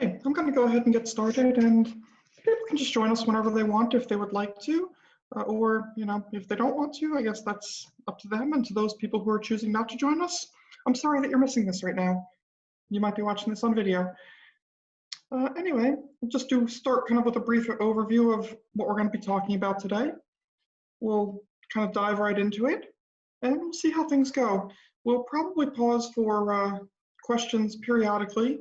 Okay, I'm going to go ahead and get started, and people can just join us whenever they want if they would like to, or if they don't want to, I guess that's up to them. And to those people who are choosing not to join us, I'm sorry that you're missing this right now. You might be watching this on video. Anyway, we'll just start kind of with a brief overview of what we're going to be talking about today. We'll kind of dive right into it, and we'll see how things go. We'll probably pause for questions periodically.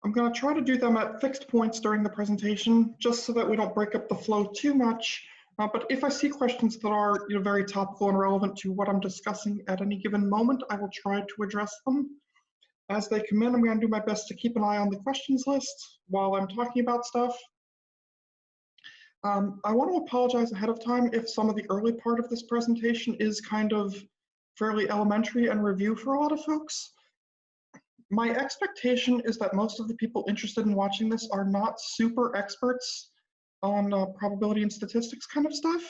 I'm going to try to do them at fixed points during the presentation, just so that we don't break up the flow too much. But if I see questions that are very topical and relevant to what I'm discussing at any given moment, I will try to address them as they come in. I'm going to do my best to keep an eye on the questions list while I'm talking about stuff. I want to apologize ahead of time if some of the early part of this presentation is kind of fairly elementary and review for a lot of folks. My expectation is that most of the people interested in watching this are not super experts on probability and statistics kind of stuff,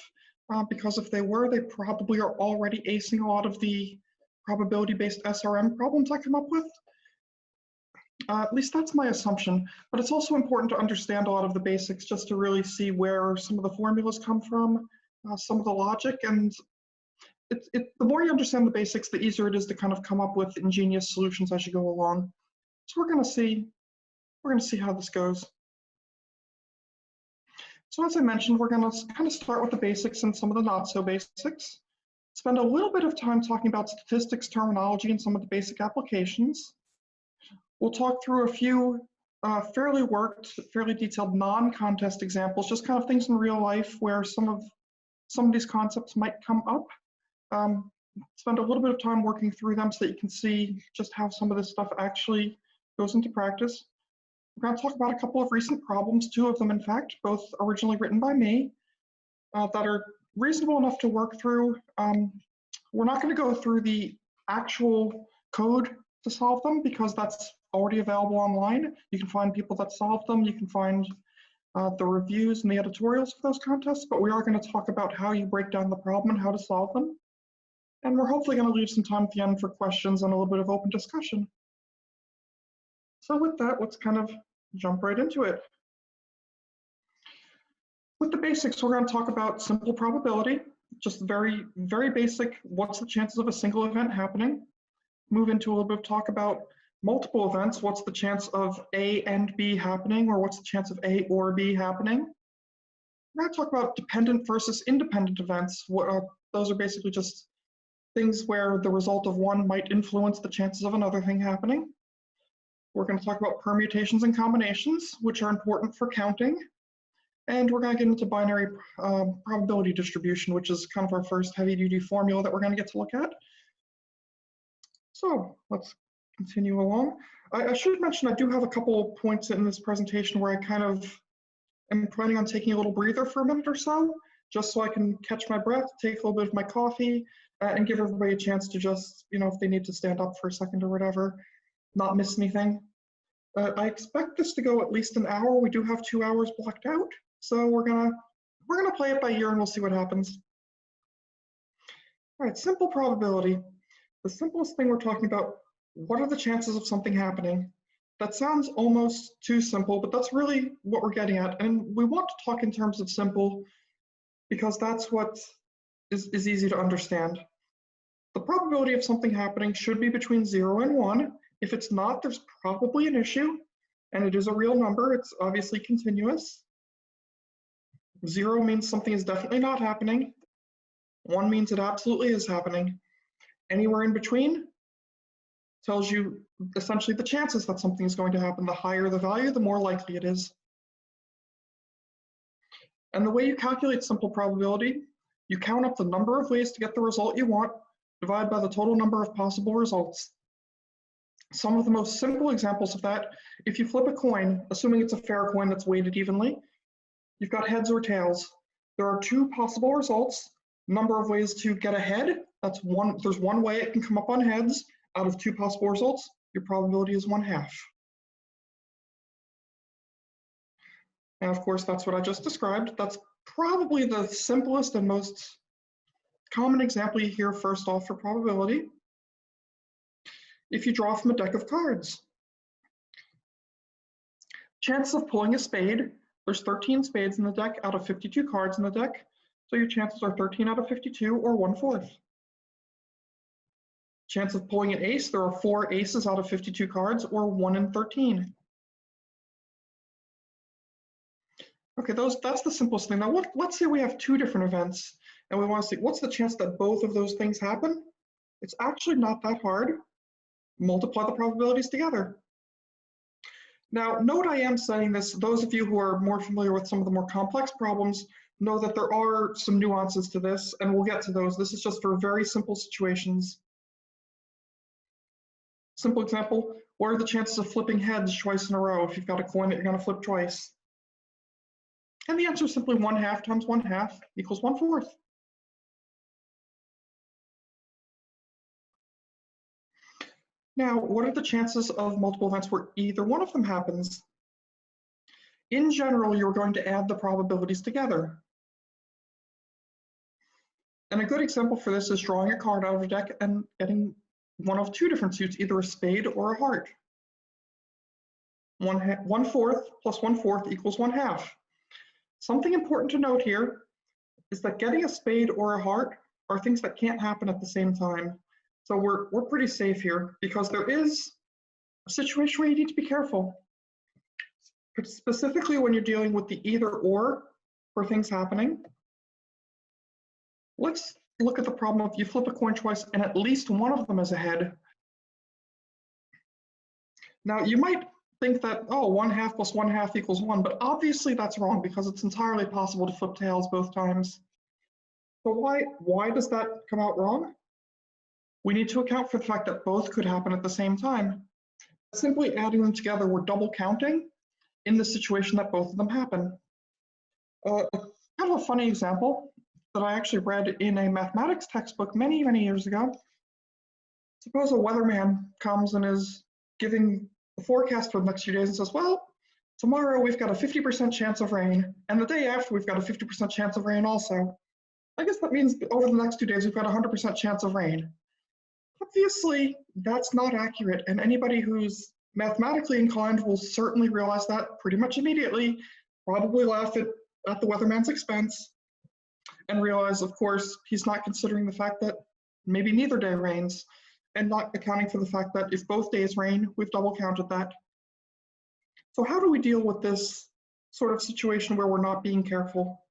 because if they were, they probably are already acing a lot of the probability-based SRM problems I come up with. At least that's my assumption, but it's also important to understand a lot of the basics just to really see where some of the formulas come from, some of the logic, and the more you understand the basics, the easier it is to kind of come up with ingenious solutions as you go along. So we're going to see how this goes. So as I mentioned, we're going to kind of start with the basics and some of the not so basics. Spend a little bit of time talking about statistics terminology and some of the basic applications. We'll talk through a few fairly detailed non-contest examples, just kind of things in real life where some of these concepts might come up. Spend a little bit of time working through them so that you can see just how some of this stuff actually goes into practice. We're going to talk about a couple of recent problems, two of them in fact, both originally written by me, that are reasonable enough to work through. We're not going to go through the actual code to solve them because that's already available online. You can find people that solve them, you can find the reviews and the editorials for those contests, but we are going to talk about how you break down the problem and how to solve them. And we're hopefully going to leave some time at the end for questions and a little bit of open discussion. So with that, let's kind of jump right into it. With the basics, we're going to talk about simple probability, just very, very basic, what's the chances of a single event happening. Move into a little bit of talk about multiple events, what's the chance of A and B happening, or what's the chance of A or B happening. We're going to talk about dependent versus independent events. Those are basically just things where the result of one might influence the chances of another thing happening. We're going to talk about permutations and combinations, which are important for counting. And we're going to get into binary probability distribution, which is kind of our first heavy-duty formula that we're going to get to look at. So let's continue along. I should mention I do have a couple of points in this presentation where I kind of am planning on taking a little breather for a minute or so, just so I can catch my breath, take a little bit of my coffee, and give everybody a chance to just, if they need to stand up for a second or whatever, not miss anything. I expect this to go at least an hour. We do have 2 hours blocked out, so we're gonna play it by ear and we'll see what happens. All right, simple probability. The simplest thing we're talking about, what are the chances of something happening? That sounds almost too simple, but that's really what we're getting at. And we want to talk in terms of simple because that's what is easy to understand. The probability of something happening should be between 0 and 1. If it's not, there's probably an issue, and it is a real number. It's obviously continuous. 0 means something is definitely not happening. 1 means it absolutely is happening. Anywhere in between tells you essentially the chances that something is going to happen. The higher the value, the more likely it is. And the way you calculate simple probability, you count up the number of ways to get the result you want, divide by the total number of possible results. Some of the most simple examples of that, if you flip a coin, assuming it's a fair coin that's weighted evenly, you've got heads or tails. There are 2 possible results, number of ways to get a head. That's one. There's one way it can come up on heads. Out of 2 possible results, your probability is 1/2. And of course, that's what I just described. That's probably the simplest and most common example you hear first off for probability. If you draw from a deck of cards, Chances of pulling a spade, there's 13 spades in the deck out of 52 cards in the deck, so your chances are 13 out of 52, or 1/4. Chance of pulling an ace, there are 4 aces out of 52 cards, or 1 in 13. Okay, that's the simplest thing. Now, let's say we have 2 different events, and we want to see what's the chance that both of those things happen. It's actually not that hard. Multiply the probabilities together. Now, note I am saying this, those of you who are more familiar with some of the more complex problems know that there are some nuances to this, and we'll get to those. This is just for very simple situations. Simple example, what are the chances of flipping heads twice in a row if you've got a coin that you're going to flip twice? And the answer is simply 1/2 times 1/2 equals 1/4. Now, what are the chances of multiple events where either one of them happens? In general, you're going to add the probabilities together. And a good example for this is drawing a card out of a deck and getting one of 2 different suits, either a spade or a heart. 1/4 plus 1/4 equals 1/2. Something important to note here is that getting a spade or a heart are things that can't happen at the same time. So we're pretty safe here because there is a situation where you need to be careful. Specifically when you're dealing with the either or for things happening. Let's look at the problem if you flip a coin twice and at least one of them is a head. Now you might think that, oh, 1/2 plus 1/2 equals 1, but obviously that's wrong because it's entirely possible to flip tails both times. So why does that come out wrong? We need to account for the fact that both could happen at the same time. Simply adding them together, we're double counting in the situation that both of them happen. Kind of a funny example that I actually read in a mathematics textbook many, many years ago. Suppose a weatherman comes and is giving the forecast for the next few days and says, well, tomorrow we've got a 50% chance of rain, and the day after we've got a 50% chance of rain also. I guess that means over the next 2 days we've got a 100% chance of rain. Obviously, that's not accurate, and anybody who's mathematically inclined will certainly realize that pretty much immediately, probably laugh at the weatherman's expense, and realize, of course, he's not considering the fact that maybe neither day rains, and not accounting for the fact that if both days rain, we've double counted that. So how do we deal with this sort of situation where we're not being careful?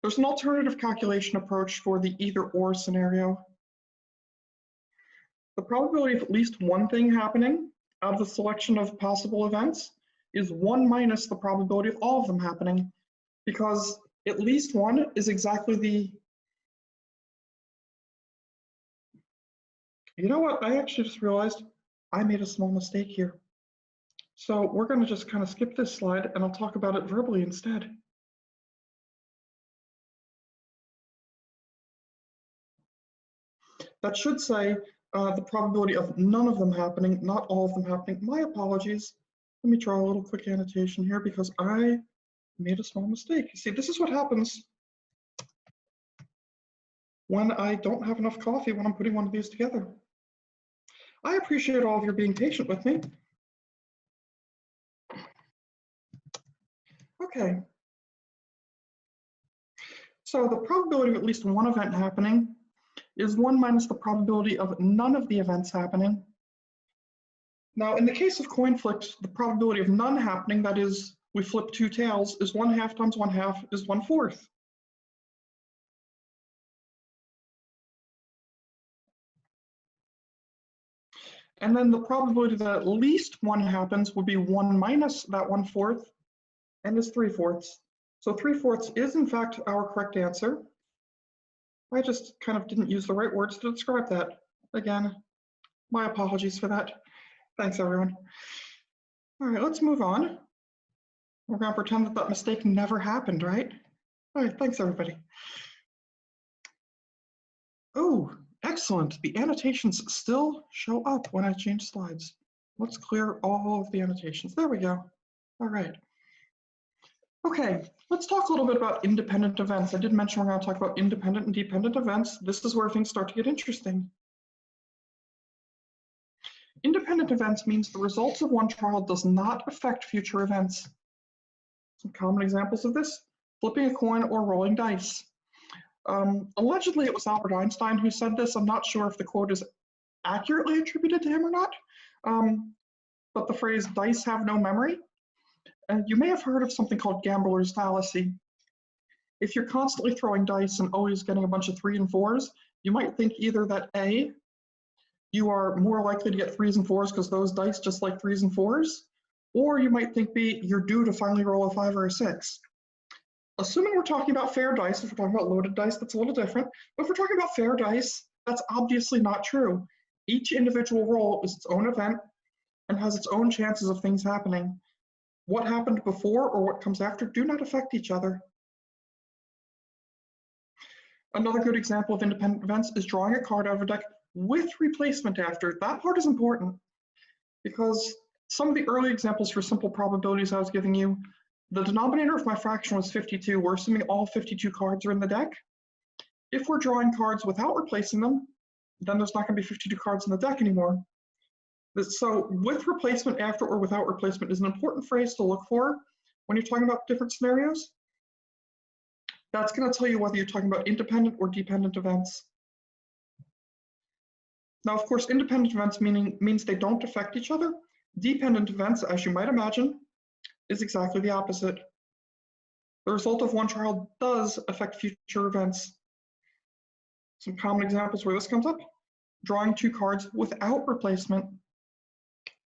There's an alternative calculation approach for the either-or scenario. The probability of at least one thing happening out of the selection of possible events is 1 minus the probability of all of them happening, because at least one is exactly the... You know what? I actually just realized I made a small mistake here. So we're going to just kind of skip this slide, and I'll talk about it verbally instead. That should say the probability of none of them happening, not all of them happening. My apologies. Let me draw a little quick annotation here because I made a small mistake. You see, this is what happens when I don't have enough coffee when I'm putting one of these together. I appreciate all of your being patient with me. Okay. So the probability of at least one event happening is 1 minus the probability of none of the events happening. Now, in the case of coin flips, the probability of none happening, that is, we flip 2 tails, is 1/2 times 1/2 is 1/4. And then the probability that at least one happens would be 1 minus that 1/4, and is 3/4. So 3/4 is in fact our correct answer. I just kind of didn't use the right words to describe that. Again, my apologies for that. Thanks, everyone. All right, let's move on. We're going to pretend that that mistake never happened, right? All right, thanks, everybody. Oh, excellent. The annotations still show up when I change slides. Let's clear all of the annotations. There we go. All right. Okay, let's talk a little bit about independent events. I did mention we're going to talk about independent and dependent events. This is where things start to get interesting. Independent events means the results of one trial does not affect future events. Some common examples of this: flipping a coin or rolling dice. Allegedly, it was Albert Einstein who said this. I'm not sure if the quote is accurately attributed to him or not, but the phrase "dice have no memory." You may have heard of something called gambler's fallacy. If you're constantly throwing dice and always getting a bunch of 3s and 4s, you might think either that A, you are more likely to get 3s and 4s because those dice just like 3s and 4s, or you might think B, you're due to finally roll a 5 or a 6. Assuming we're talking about fair dice, if we're talking about loaded dice, that's a little different, but if we're talking about fair dice, that's obviously not true. Each individual roll is its own event and has its own chances of things happening. What happened before or what comes after do not affect each other. Another good example of independent events is drawing a card out of a deck with replacement after. That part is important because some of the early examples for simple probabilities I was giving you, the denominator of my fraction was 52. We're assuming all 52 cards are in the deck. If we're drawing cards without replacing them, then there's not going to be 52 cards in the deck anymore. So with replacement after or without replacement is an important phrase to look for when you're talking about different scenarios. That's going to tell you whether you're talking about independent or dependent events. Now, of course, independent events means they don't affect each other. Dependent events, as you might imagine, is exactly the opposite. The result of one trial does affect future events. Some common examples where this comes up: drawing 2 cards without replacement.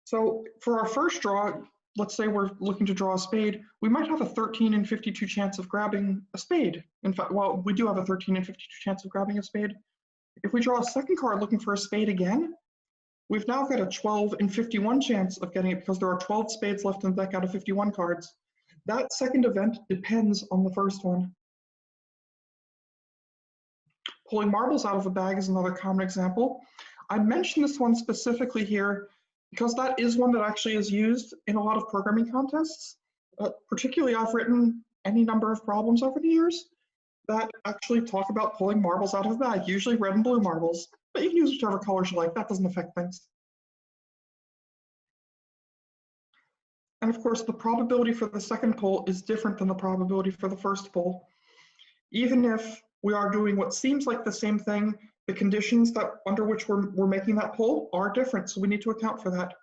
So for our first draw, let's say we're looking to draw a spade, we might have a 13 in 52 chance of grabbing a spade. In fact, well, we do have a 13 in 52 chance of grabbing a spade. If we draw a second card looking for a spade again, we've now got a 12 in 51 chance of getting it because there are 12 spades left in the deck out of 51 cards. That second event depends on the first one. Pulling marbles out of a bag is another common example. I mentioned this one specifically here because that is one that actually is used in a lot of programming contests. Particularly, I've written any number of problems over the years that actually talk about pulling marbles out of a bag, usually red and blue marbles, but you can use whichever colors you like. That doesn't affect things. And of course, the probability for the second pull is different than the probability for the first pull. Even if we are doing what seems like the same thing, the conditions that under which we're making that pull are different, so we need to account for that.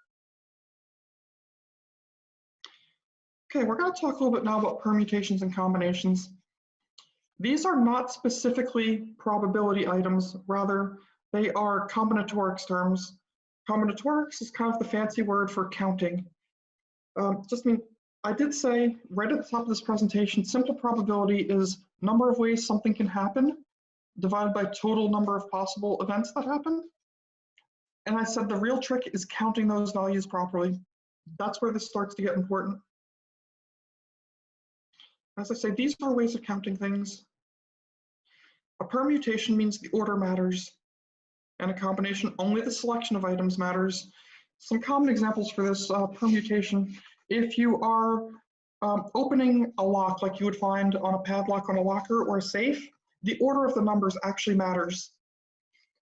Okay, we're going to talk a little bit now about permutations and combinations. These are not specifically probability items, rather they are combinatorics terms. Combinatorics is kind of the fancy word for counting. I did say right at the top of this presentation, simple probability is number of ways something can happen divided by total number of possible events that happen. And I said the real trick is counting those values properly. That's where this starts to get important. As I say, these are ways of counting things. A permutation means the order matters, and a combination, only the selection of items matters. Some common examples for this permutation: if you are opening a lock like you would find on a padlock on a locker or a safe, the order of the numbers actually matters.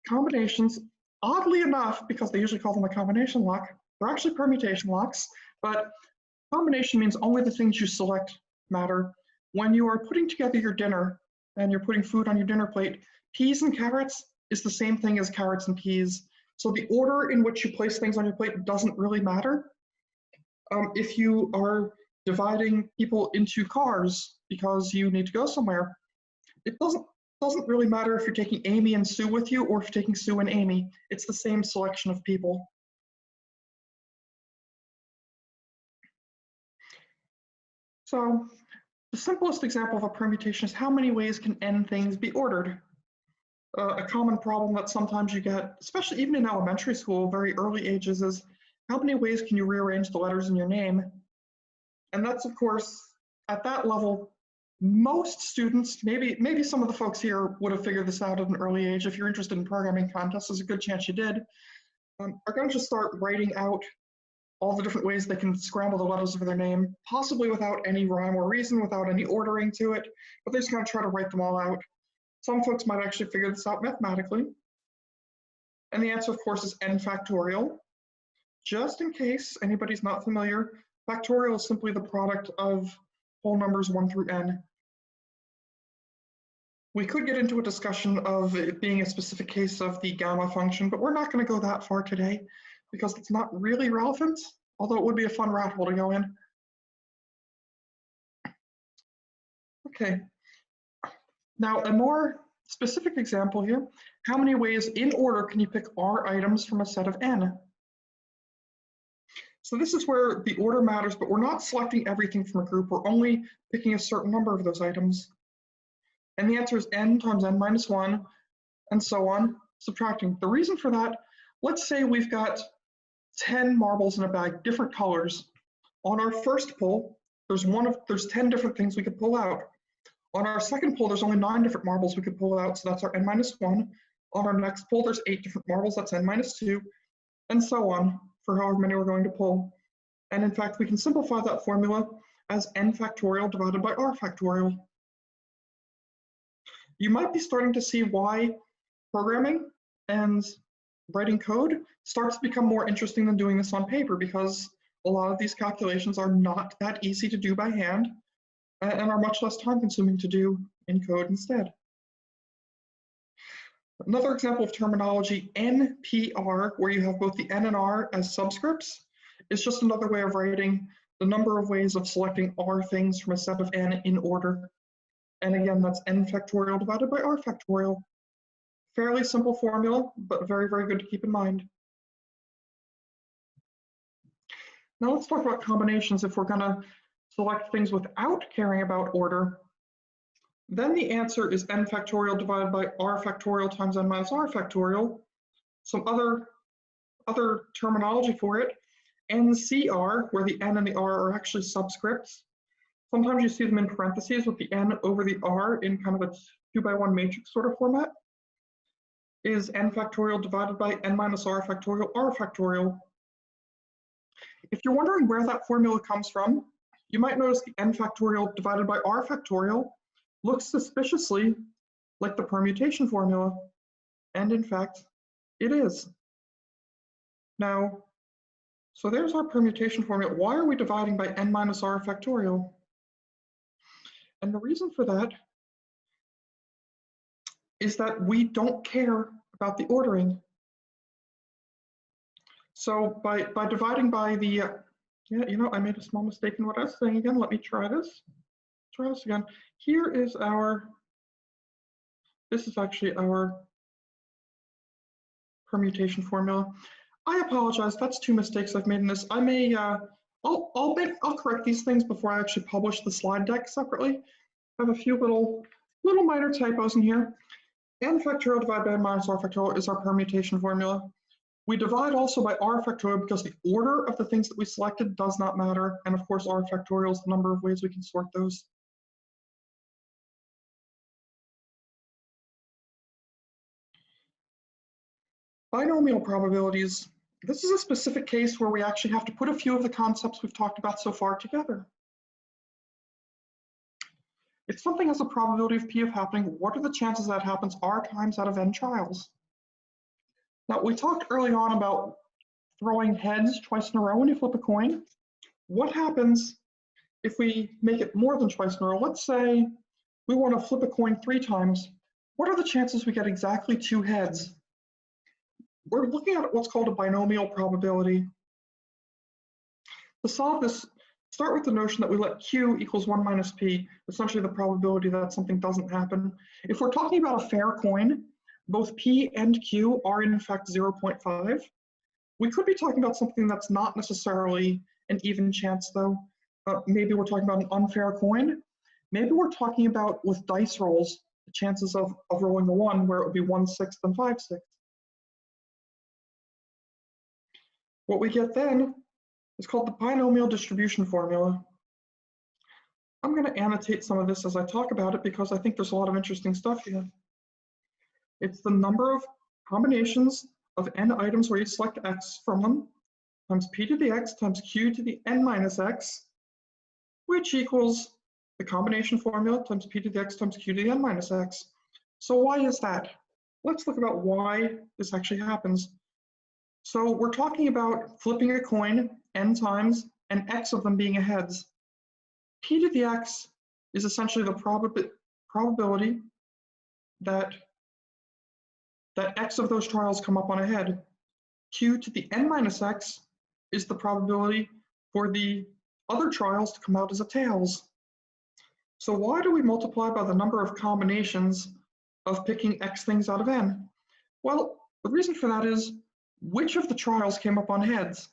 Combinations, oddly enough, because they usually call them a combination lock, they're actually permutation locks, but combination means only the things you select matter. When you are putting together your dinner and you're putting food on your dinner plate, peas and carrots is the same thing as carrots and peas. So the order in which you place things on your plate doesn't really matter. If you are dividing people into cars because you need to go somewhere, it doesn't really matter if you're taking Amy and Sue with you or if you're taking Sue and Amy. It's the same selection of people. So the simplest example of a permutation is how many ways can n things be ordered? A common problem that sometimes you get, especially even in elementary school, very early ages, is how many ways can you rearrange the letters in your name? And that's, of course, at that level, most students, maybe some of the folks here would have figured this out at an early age. If you're interested in programming contests, there's a good chance you did, are going to just start writing out all the different ways they can scramble the letters of their name, possibly without any rhyme or reason, without any ordering to it, but they're just going to try to write them all out. Some folks might actually figure this out mathematically. And the answer, of course, is n factorial. just in case anybody's not familiar, factorial is simply the product of whole numbers 1 through n. We could get into a discussion of it being a specific case of the gamma function, but we're not going to go that far today because it's not really relevant, although it would be a fun rat hole to go in. Okay, now a more specific example here. How many ways in order can you pick R items from a set of n? So this is where the order matters, but we're not selecting everything from a group. We're only picking a certain number of those items. And the answer is n times n minus 1, and so on, subtracting. The reason for that, let's say we've got 10 marbles in a bag, different colors. On our first pull, there's 10 different things we could pull out. On our second pull, there's only 9 different marbles we could pull out, so that's our n minus 1. On our next pull, there's 8 different marbles, that's n minus 2, and so on, for however many we're going to pull. And in fact, we can simplify that formula as n factorial divided by r factorial. You might be starting to see why programming and writing code starts to become more interesting than doing this on paper, because a lot of these calculations are not that easy to do by hand and are much less time consuming to do in code instead. Another example of terminology, NPR, where you have both the n and r as subscripts, is just another way of writing the number of ways of selecting r things from a set of n in order. And again, that's n factorial divided by r factorial. Fairly simple formula, but very, very good to keep in mind. Now let's talk about combinations. If we're going to select things without caring about order, then the answer is n factorial divided by r factorial times n minus r factorial. Some other terminology for it, NCR, where the n and the r are actually subscripts. Sometimes you see them in parentheses with the n over the r in kind of a 2-by-1 matrix sort of format, is n factorial divided by n minus r factorial. If you're wondering where that formula comes from, you might notice the n factorial divided by r factorial looks suspiciously like the permutation formula, and in fact, it is. Now, so there's our permutation formula. Why are we dividing by n minus r factorial? And the reason for that is that we don't care about the ordering. So by dividing by the, yeah, you know, I made a small mistake in what I was saying again. Let me try this. Try this again. Here is our, this is actually our permutation formula. I apologize, that's 2 mistakes I've made in this. I may, I'll correct these things before I actually publish the slide deck separately. I have a few little minor typos in here. N factorial divided by n minus r factorial is our permutation formula. We divide also by r factorial because the order of the things that we selected does not matter. And of course, r factorial is the number of ways we can sort those. Binomial probabilities. This is a specific case where we actually have to put a few of the concepts we've talked about so far together. If something has a probability of p of happening, what are the chances that happens r times out of n trials? Now, we talked early on about throwing heads twice in a row when you flip a coin. What happens if we make it more than twice in a row? Let's say we want to flip a coin 3 times. What are the chances we get exactly 2 heads? We're looking at what's called a binomial probability. To solve this, start with the notion that we let q equals 1 minus p, essentially the probability that something doesn't happen. If we're talking about a fair coin, both p and q are in fact 0.5. We could be talking about something that's not necessarily an even chance though. Maybe we're talking about an unfair coin. Maybe we're talking about, with dice rolls, the chances of rolling a 1 where it would be 1/6 and 5/6. What we get then is called the binomial distribution formula. I'm going to annotate some of this as I talk about it because I think there's a lot of interesting stuff here. It's the number of combinations of n items where you select x from them, times p to the x times q to the n minus x, which equals the combination formula times p to the x times q to the n minus x. So why is that? Let's look about why this actually happens. So we're talking about flipping a coin n times and x of them being a heads. P to the x is essentially the probability that x of those trials come up on a head. Q to the n minus x is the probability for the other trials to come out as a tails. So why do we multiply by the number of combinations of picking x things out of n? Well, the reason for that is which of the trials came up on heads?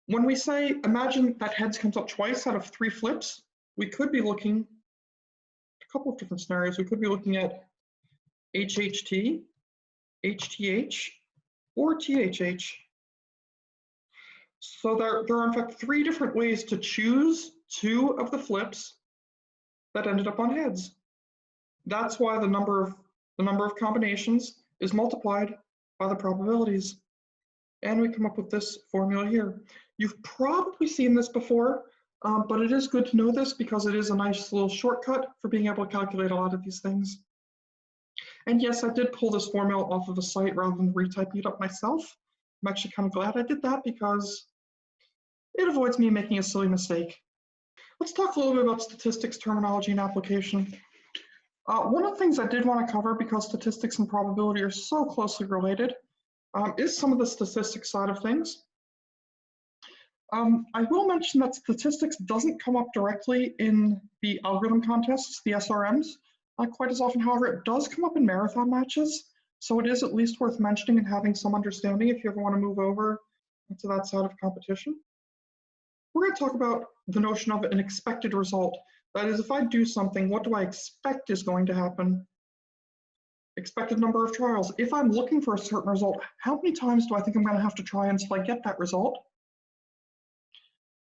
When we say, imagine that heads comes up twice out of 3 flips, we could be looking at a couple of different scenarios. We could be looking at HHT, HTH, or THH. So there are in fact 3 different ways to choose 2 of the flips that ended up on heads. That's why the number of combinations is multiplied by the probabilities. And we come up with this formula here. You've probably seen this before, but it is good to know this because it is a nice little shortcut for being able to calculate a lot of these things. And yes, I did pull this formula off of the site rather than retyping it up myself. I'm actually kind of glad I did that because it avoids me making a silly mistake. Let's talk a little bit about statistics, terminology, and application. One of the things I did want to cover, because statistics and probability are so closely related, is some of the statistics side of things. I will mention that statistics doesn't come up directly in the algorithm contests, the SRMs, quite as often. However, it does come up in marathon matches, so it is at least worth mentioning and having some understanding if you ever want to move over to that side of competition. We're going to talk about the notion of an expected result. That is, if I do something, what do I expect is going to happen? Expected number of trials. If I'm looking for a certain result, how many times do I think I'm going to have to try until I get that result?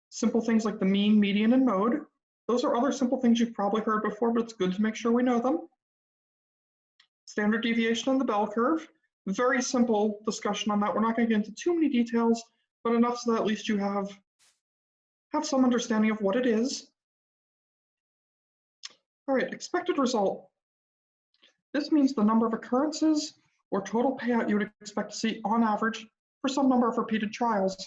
Simple things like the mean, median, and mode. Those are other simple things you've probably heard before, but it's good to make sure we know them. Standard deviation and the bell curve. Very simple discussion on that. We're not going to get into too many details, but enough so that at least you have some understanding of what it is. All right, expected result. This means the number of occurrences or total payout you would expect to see on average for some number of repeated trials.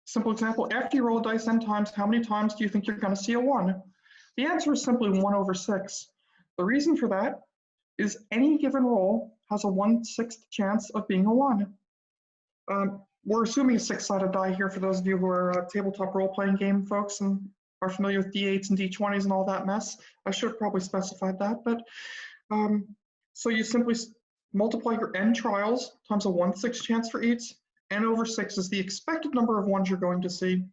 Simple example, after you roll a dice n times, how many times do you think you're going to see a 1? The answer is simply 1 over 6. The reason for that is any given roll has a 1/6 chance of being a 1. We're assuming a 6-sided die here for those of you who are tabletop role-playing game folks and are familiar with D8s and D20s and all that mess. I should have probably specified that, but so you simply multiply your n trials times a 1/6 chance for each. N over 6 is the expected number of 1s you're going to see.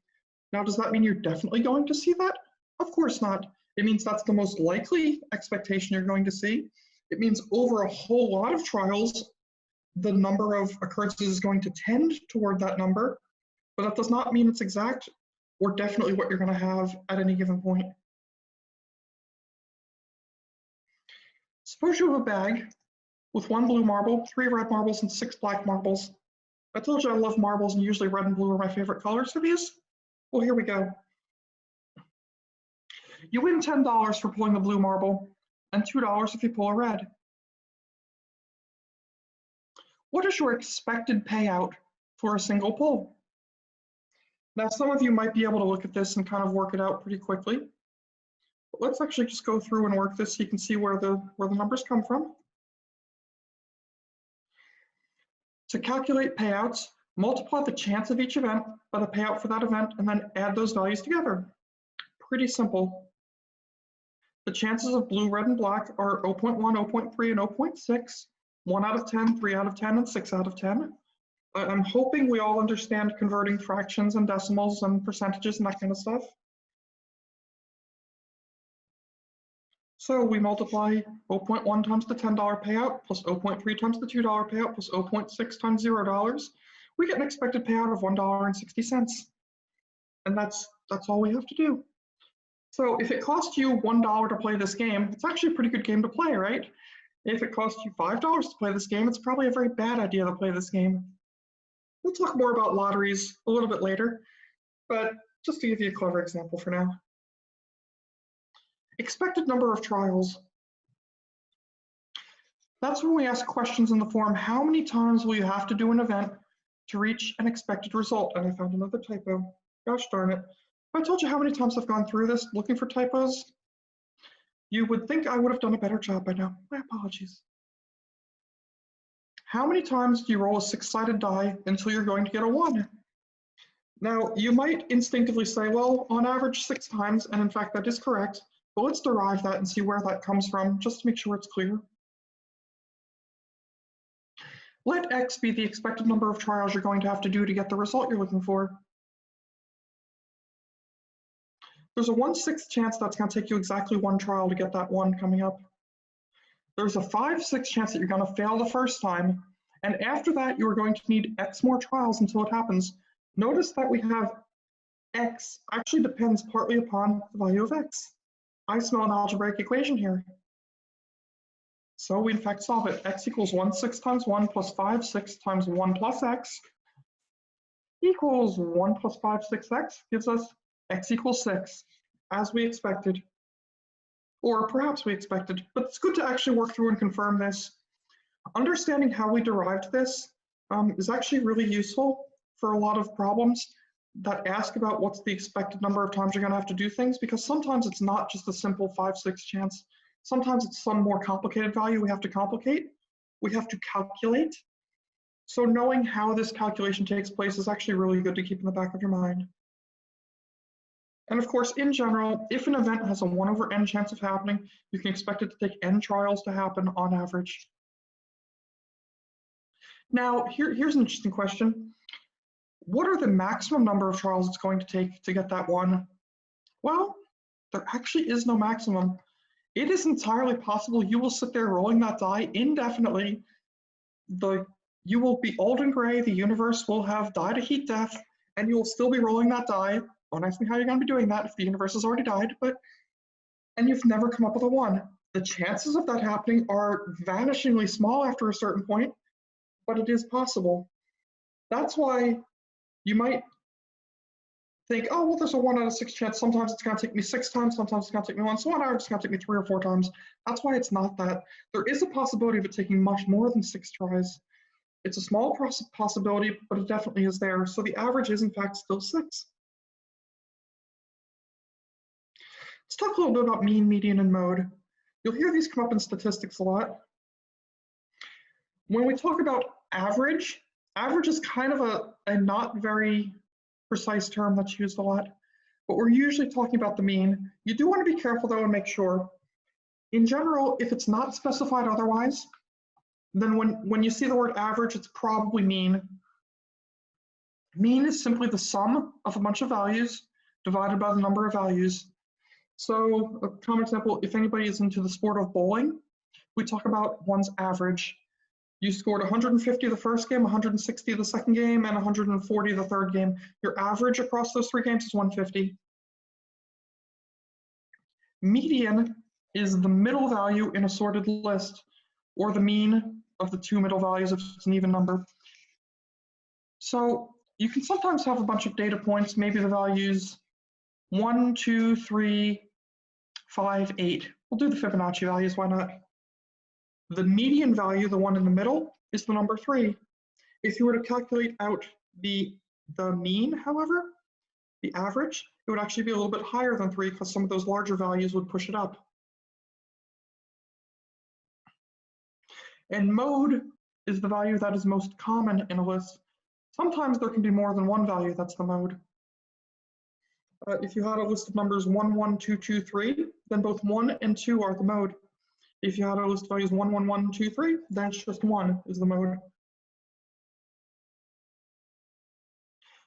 Now, does that mean you're definitely going to see that? Of course not. It means that's the most likely expectation you're going to see. It means over a whole lot of trials, the number of occurrences is going to tend toward that number, but that does not mean it's exact or definitely what you're going to have at any given point. Suppose you have a bag with 1 blue marble, 3 red marbles, and 6 black marbles. I told you I love marbles and usually red and blue are my favorite colors for these. Well, here we go. You win $10 for pulling the blue marble and $2 if you pull a red. What is your expected payout for a single pull? Now, some of you might be able to look at this and kind of work it out pretty quickly. But let's actually just go through and work this so you can see where the numbers come from. To calculate payouts, multiply the chance of each event by the payout for that event and then add those values together. Pretty simple. The chances of blue, red, and black are 0.1, 0.3, and 0.6, 1 out of 10, 3 out of 10, and 6 out of 10. I'm hoping we all understand converting fractions and decimals and percentages and that kind of stuff. So we multiply 0.1 times the $10 payout plus 0.3 times the $2 payout plus 0.6 times $0. We get an expected payout of $1.60. And that's all we have to do. So if it costs you $1 to play this game, it's actually a pretty good game to play, right? If it costs you $5 to play this game, it's probably a very bad idea to play this game. We'll talk more about lotteries a little bit later, but just to give you a clever example for now. Expected number of trials. That's when we ask questions in the form, how many times will you have to do an event to reach an expected result? And I found another typo. Gosh darn it. If I told you how many times I've gone through this looking for typos, you would think I would have done a better job by now. My apologies. How many times do you roll a 6-sided die until you're going to get a 1? Now, you might instinctively say, well, on average 6 times, and in fact that is correct, but let's derive that and see where that comes from, just to make sure it's clear. Let X be the expected number of trials you're going to have to do to get the result you're looking for. There's a 1/6 chance that's going to take you exactly 1 trial to get that 1 coming up. There's a 5/6 chance that you're going to fail the first time, and after that you are going to need X more trials until it happens. Notice that we have X actually depends partly upon the value of X. I smell an algebraic equation here. So we in fact solve it. X equals 1/6 times 1 plus 5/6 times 1 plus X equals 1 plus 5/6X gives us X equals 6, as we expected. Or perhaps we expected, but it's good to actually work through and confirm this. Understanding how we derived this is actually really useful for a lot of problems that ask about what's the expected number of times you're going to have to do things, because sometimes it's not just a simple 5/6 chance. Sometimes it's some more complicated value we have to complicate, we have to calculate. So knowing how this calculation takes place is actually really good to keep in the back of your mind. And of course, in general, if an event has a 1/n chance of happening, you can expect it to take n trials to happen on average. Now, here's an interesting question. What are the maximum number of trials it's going to take to get that 1? Well, there actually is no maximum. It is entirely possible you will sit there rolling that die indefinitely. You will be old and gray, the universe will have died a heat death, and you will still be rolling that die. Don't ask me how you're going to be doing that if the universe has already died, and you've never come up with a 1. The chances of that happening are vanishingly small after a certain point, but it is possible. That's why you might think, oh, well, there's a 1 out of 6 chance. Sometimes it's going to take me 6 times, sometimes it's going to take me 1, so on average it's going to take me 3 or 4 times. That's why it's not that. There is a possibility of it taking much more than 6 tries. It's a small possibility, but it definitely is there. So the average is in fact still 6. Let's talk a little bit about mean, median, and mode. You'll hear these come up in statistics a lot. When we talk about average, average is kind of a not very precise term that's used a lot, but we're usually talking about the mean. You do want to be careful though and make sure. In general, if it's not specified otherwise, then when you see the word average, it's probably mean. Mean is simply the sum of a bunch of values divided by the number of values. So a common example, if anybody is into the sport of bowling, we talk about one's average. You scored 150 the first game, 160 the second game, and 140 the third game. Your average across those 3 games is 150. Median is the middle value in a sorted list, or the mean of the 2 middle values if it's an even number. So you can sometimes have a bunch of data points, maybe the values 1, 2, 3, 5, 8. We'll do the Fibonacci values, why not? The median value, the one in the middle, is the number 3. If you were to calculate out the mean, however, the average, it would actually be a little bit higher than 3 because some of those larger values would push it up. And mode is the value that is most common in a list. Sometimes there can be more than one value that's the mode. If you had a list of numbers 1, 1, 2, 2, 3, then both 1 and 2 are the mode. If you had a list of values 1, 1, 1, 2, 3, then it's just 1 is the mode.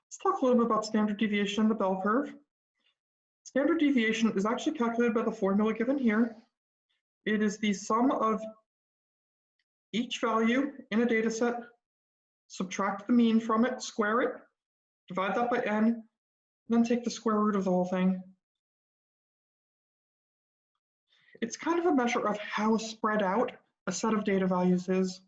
Let's talk a little bit about standard deviation and the bell curve. Standard deviation is actually calculated by the formula given here. It is the sum of each value in a data set, subtract the mean from it, square it, divide that by n, then take the square root of the whole thing. It's kind of a measure of how spread out a set of data values is.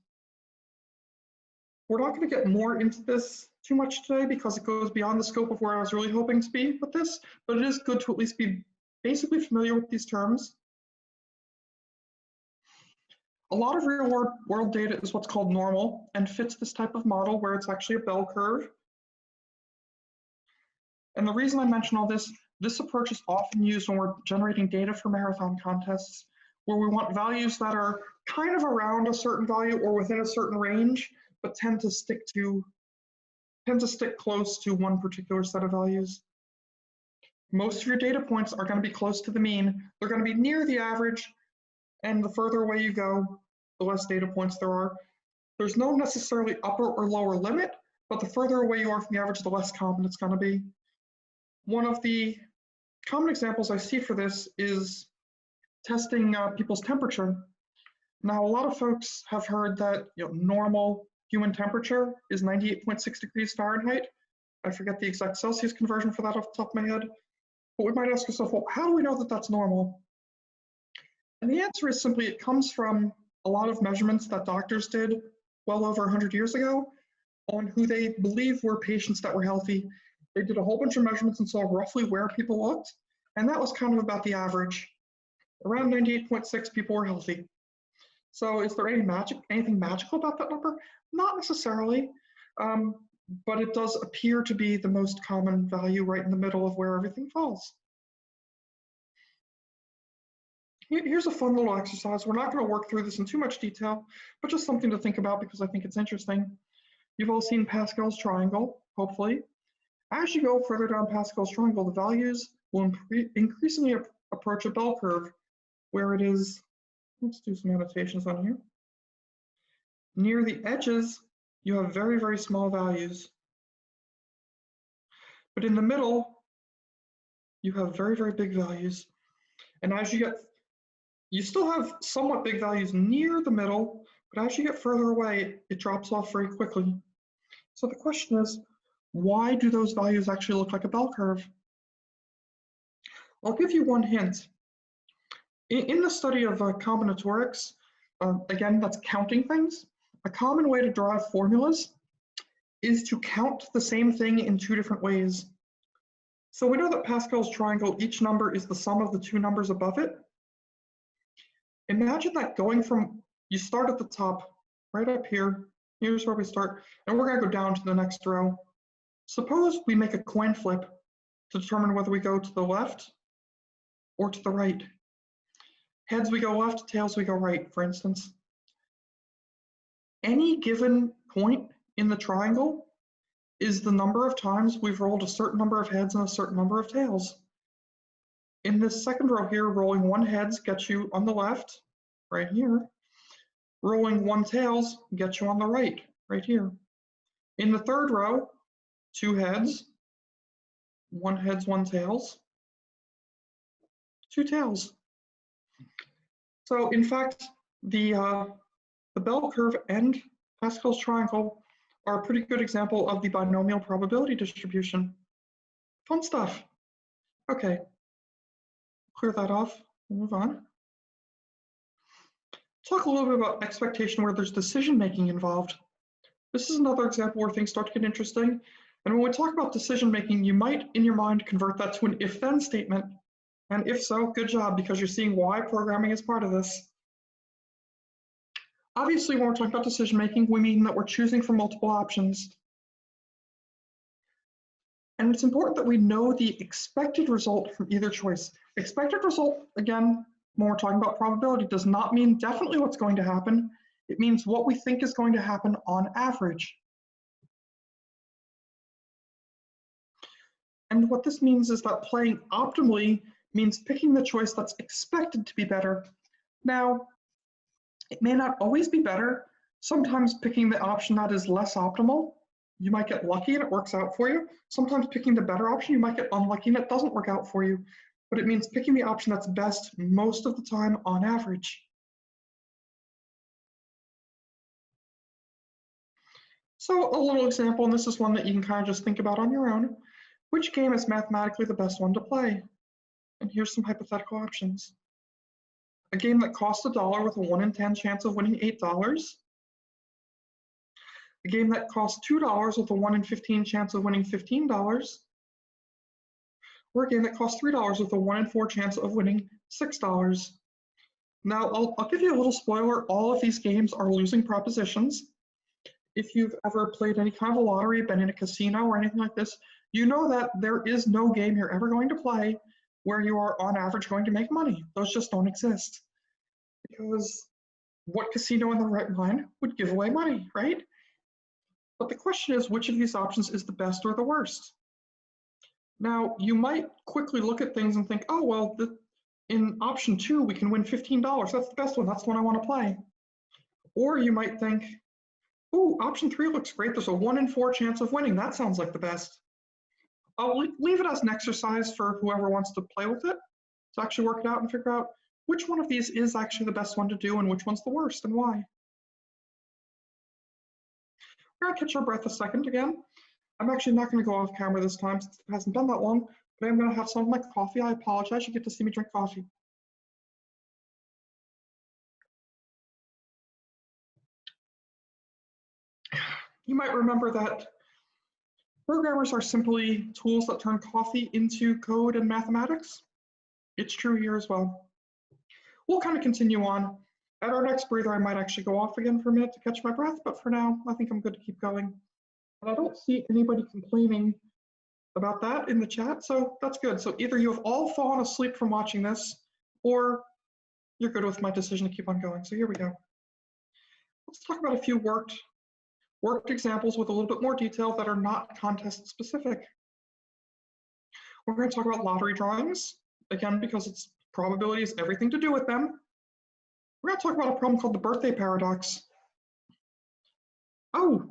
We're not going to get more into this too much today because it goes beyond the scope of where I was really hoping to be with this, but it is good to at least be basically familiar with these terms. A lot of real world data is what's called normal and fits this type of model where it's actually a bell curve. And the reason I mention all this approach is often used when we're generating data for marathon contests, where we want values that are kind of around a certain value or within a certain range, but tend to stick close to one particular set of values. Most of your data points are going to be close to the mean. They're going to be near the average, and the further away you go, the less data points there are. There's no necessarily upper or lower limit, but the further away you are from the average, the less common it's going to be. One of the common examples I see for this is testing people's temperature. Now, a lot of folks have heard that normal human temperature is 98.6 degrees Fahrenheit. I forget the exact Celsius conversion for that off the top of my head. But we might ask ourselves, well, how do we know that that's normal? And the answer is simply it comes from a lot of measurements that doctors did well over 100 years ago on who they believe were patients that were healthy. They did a whole bunch of measurements and saw roughly where people looked, and that was kind of about the average. Around 98.6 people were healthy. So is there anything magical about that number? Not necessarily, but it does appear to be the most common value right in the middle of where everything falls. Here's a fun little exercise. We're not going to work through this in too much detail, but just something to think about because I think it's interesting. You've all seen Pascal's triangle, hopefully. As you go further down Pascal's triangle, the values will increasingly approach a bell curve where it is, let's do some annotations on here. Near the edges, you have very, very small values. But in the middle, you have very, very big values. And as you still have somewhat big values near the middle, but as you get further away, it drops off very quickly. So the question is, why do those values actually look like a bell curve? I'll give you one hint. In the study of combinatorics, again, that's counting things, a common way to derive formulas is to count the same thing in two different ways. So we know that Pascal's triangle, each number is the sum of the two numbers above it. Imagine that going from, you start at the top, right up here, here's where we start, and we're going to go down to the next row. Suppose we make a coin flip to determine whether we go to the left or to the right. Heads we go left, tails we go right, for instance. Any given point in the triangle is the number of times we've rolled a certain number of heads and a certain number of tails. In this second row here, rolling one heads gets you on the left, right here. Rolling one tails gets you on the right, right here. In the third row, two heads, one heads, one tails, two tails. So in fact, the bell curve and Pascal's triangle are a pretty good example of the binomial probability distribution. Fun stuff. Okay, clear that off, move on. Talk a little bit about expectation where there's decision-making involved. This is another example where things start to get interesting. And when we talk about decision-making, you might, in your mind, convert that to an if-then statement. And if so, good job, because you're seeing why programming is part of this. Obviously, when we're talking about decision-making, we mean that we're choosing from multiple options. And it's important that we know the expected result from either choice. Expected result, again, when we're talking about probability, does not mean definitely what's going to happen. It means what we think is going to happen on average. And what this means is that playing optimally means picking the choice that's expected to be better. Now, it may not always be better. Sometimes picking the option that is less optimal, you might get lucky and it works out for you. Sometimes picking the better option, you might get unlucky and it doesn't work out for you. But it means picking the option that's best most of the time on average. So a little example, and this is one that you can kind of just think about on your own. Which game is mathematically the best one to play? And here's some hypothetical options. A game that costs $1 with a 1 in 10 chance of winning $8. A game that costs $2 with a 1 in 15 chance of winning $15. Or a game that costs $3 with a 1 in 4 chance of winning $6. Now, I'll give you a little spoiler. All of these games are losing propositions. If you've ever played any kind of a lottery, been in a casino or anything like this, you know that there is no game you're ever going to play where you are on average going to make money. Those just don't exist. Because what casino in their right mind would give away money, right? But the question is, which of these options is the best or the worst? Now, you might quickly look at things and think, oh, well, in option 2, we can win $15. That's the best one. That's the one I want to play. Or you might think, oh, option 3 looks great. There's a 1 in 4 chance of winning. That sounds like the best. I'll leave it as an exercise for whoever wants to play with it, to actually work it out and figure out which one of these is actually the best one to do and which one's the worst and why. We're gonna catch our breath a second again. I'm actually not gonna go off camera this time since it hasn't been that long, but I'm gonna have some of my coffee. I apologize, you get to see me drink coffee. You might remember that programmers are simply tools that turn coffee into code and mathematics. It's true here as well. We'll kind of continue on. At our next breather, I might actually go off again for a minute to catch my breath, but for now, I think I'm good to keep going. And I don't see anybody complaining about that in the chat, so that's good. So either you have all fallen asleep from watching this, or you're good with my decision to keep on going. So here we go. Let's talk about a few worked examples with a little bit more detail that are not contest specific. We're going to talk about lottery drawings, again, because it's probability has everything to do with them. We're going to talk about a problem called the birthday paradox. Oh,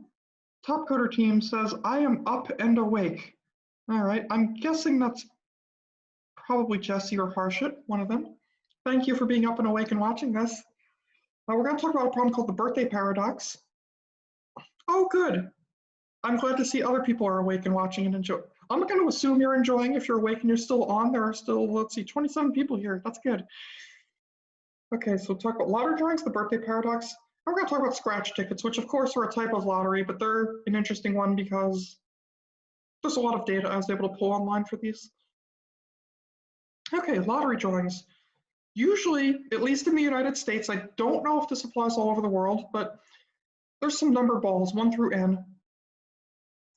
Topcoder team says, I am up and awake. All right, I'm guessing that's probably Jesse or Harshit, one of them. Thank you for being up and awake and watching this. Now we're going to talk about a problem called the birthday paradox. Oh, good. I'm glad to see other people are awake and watching and enjoy. I'm going to assume you're enjoying. If you're awake and you're still on, there are still, let's see, 27 people here. That's good. Okay, so talk about lottery drawings, the birthday paradox. We're going to talk about scratch tickets, which of course are a type of lottery, but they're an interesting one because there's a lot of data I was able to pull online for these. Okay, lottery drawings. Usually, at least in the United States, I don't know if this applies all over the world, but there's some number balls, 1 through n,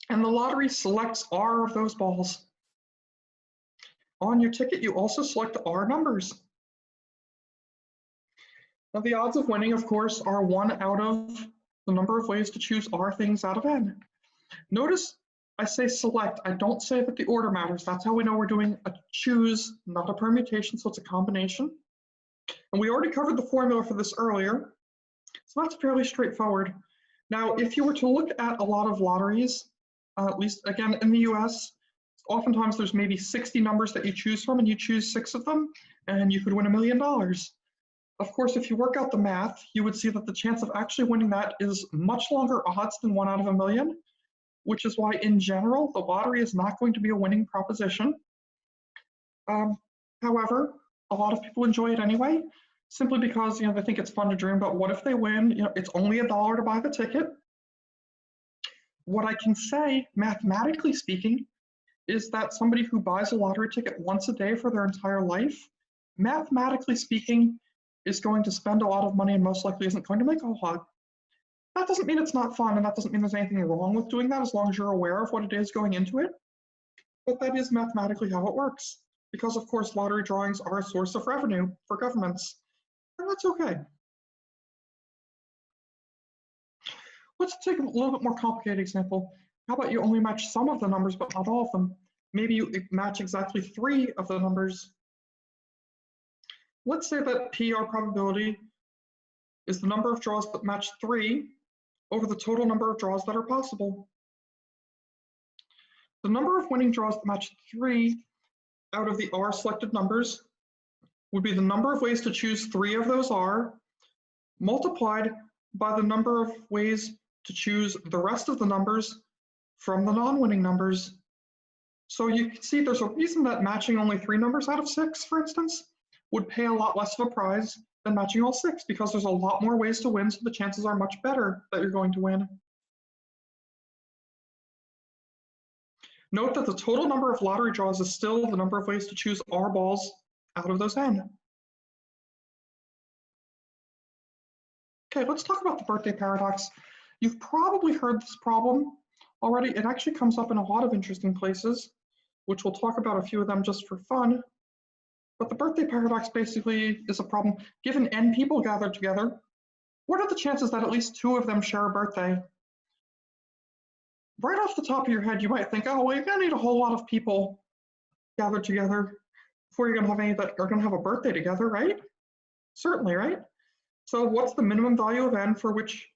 and the lottery selects R of those balls. On your ticket, you also select R numbers. Now, the odds of winning, of course, are 1 out of the number of ways to choose R things out of n. Notice I say select. I don't say that the order matters. That's how we know we're doing a choose, not a permutation, so it's a combination. And we already covered the formula for this earlier, so that's fairly straightforward. Now, if you were to look at a lot of lotteries, at least again in the US, oftentimes there's maybe 60 numbers that you choose from and you choose 6 of them and you could win $1 million. Of course, if you work out the math, you would see that the chance of actually winning that is much longer odds than 1 out of 1 million, which is why in general, the lottery is not going to be a winning proposition. However, a lot of people enjoy it anyway, simply because they think it's fun to dream about what if they win. It's only $1 to buy the ticket. What I can say, mathematically speaking, is that somebody who buys a lottery ticket once a day for their entire life, mathematically speaking, is going to spend a lot of money and most likely isn't going to make a whole lot. That doesn't mean it's not fun, and that doesn't mean there's anything wrong with doing that as long as you're aware of what it is going into it. But that is mathematically how it works. Because of course, lottery drawings are a source of revenue for governments, and that's okay. Let's take a little bit more complicated example. How about you only match some of the numbers, but not all of them? Maybe you match exactly 3 of the numbers. Let's say that PR probability is the number of draws that match 3 over the total number of draws that are possible. The number of winning draws that match 3 out of the R selected numbers would be the number of ways to choose 3 of those R multiplied by the number of ways to choose the rest of the numbers from the non-winning numbers. So you can see there's a reason that matching only 3 numbers out of 6, for instance, would pay a lot less of a prize than matching all 6, because there's a lot more ways to win, so the chances are much better that you're going to win. Note that the total number of lottery draws is still the number of ways to choose R balls out of those n. Okay, let's talk about the birthday paradox. You've probably heard this problem already. It actually comes up in a lot of interesting places, which we'll talk about a few of them just for fun. But the birthday paradox basically is a problem. Given n people gathered together, what are the chances that at least 2 of them share a birthday? Right off the top of your head, you might think, oh, well, you're gonna need a whole lot of people gathered together before you're gonna have any that are gonna have a birthday together, right? Certainly, right? So what's the minimum value of n for which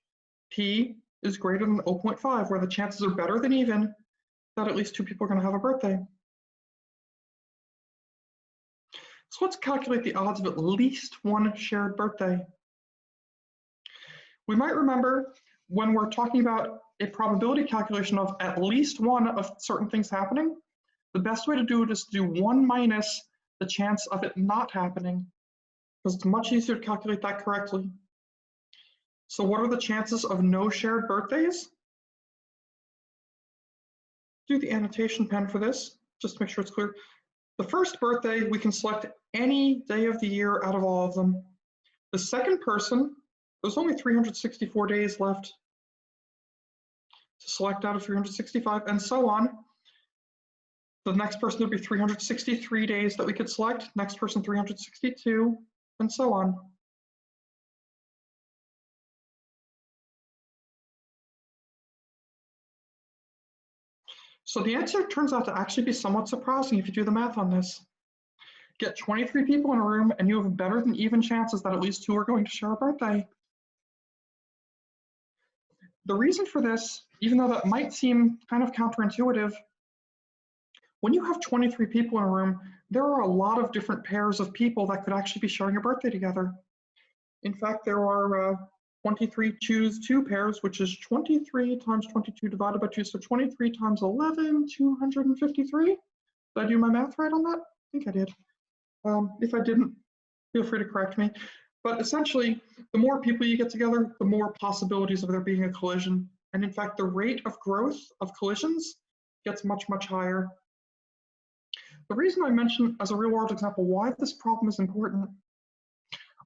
p is greater than 0.5, where the chances are better than even that at least 2 people are gonna have a birthday? So let's calculate the odds of at least 1 shared birthday. We might remember when we're talking about a probability calculation of at least 1 of certain things happening, the best way to do it is to do 1 minus the chance of it not happening, because it's much easier to calculate that correctly. So what are the chances of no shared birthdays? Do the annotation pen for this, just to make sure it's clear. The first birthday, we can select any day of the year out of all of them. The second person, there's only 364 days left to select out of 365, and so on. The next person would be 363 days that we could select, next person 362, and so on. So the answer turns out to actually be somewhat surprising if you do the math on this. Get 23 people in a room and you have better than even chances that at least 2 are going to share a birthday. The reason for this, even though that might seem kind of counterintuitive, when you have 23 people in a room, there are a lot of different pairs of people that could actually be sharing a birthday together. In fact, there are 23 choose 2 pairs, which is 23 times 22 divided by 2, so 23 times 11, 253. Did I do my math right on that? I think I did. If I didn't, feel free to correct me. But essentially, the more people you get together, the more possibilities of there being a collision. And in fact, the rate of growth of collisions gets much, much higher. The reason I mention as a real world example why this problem is important,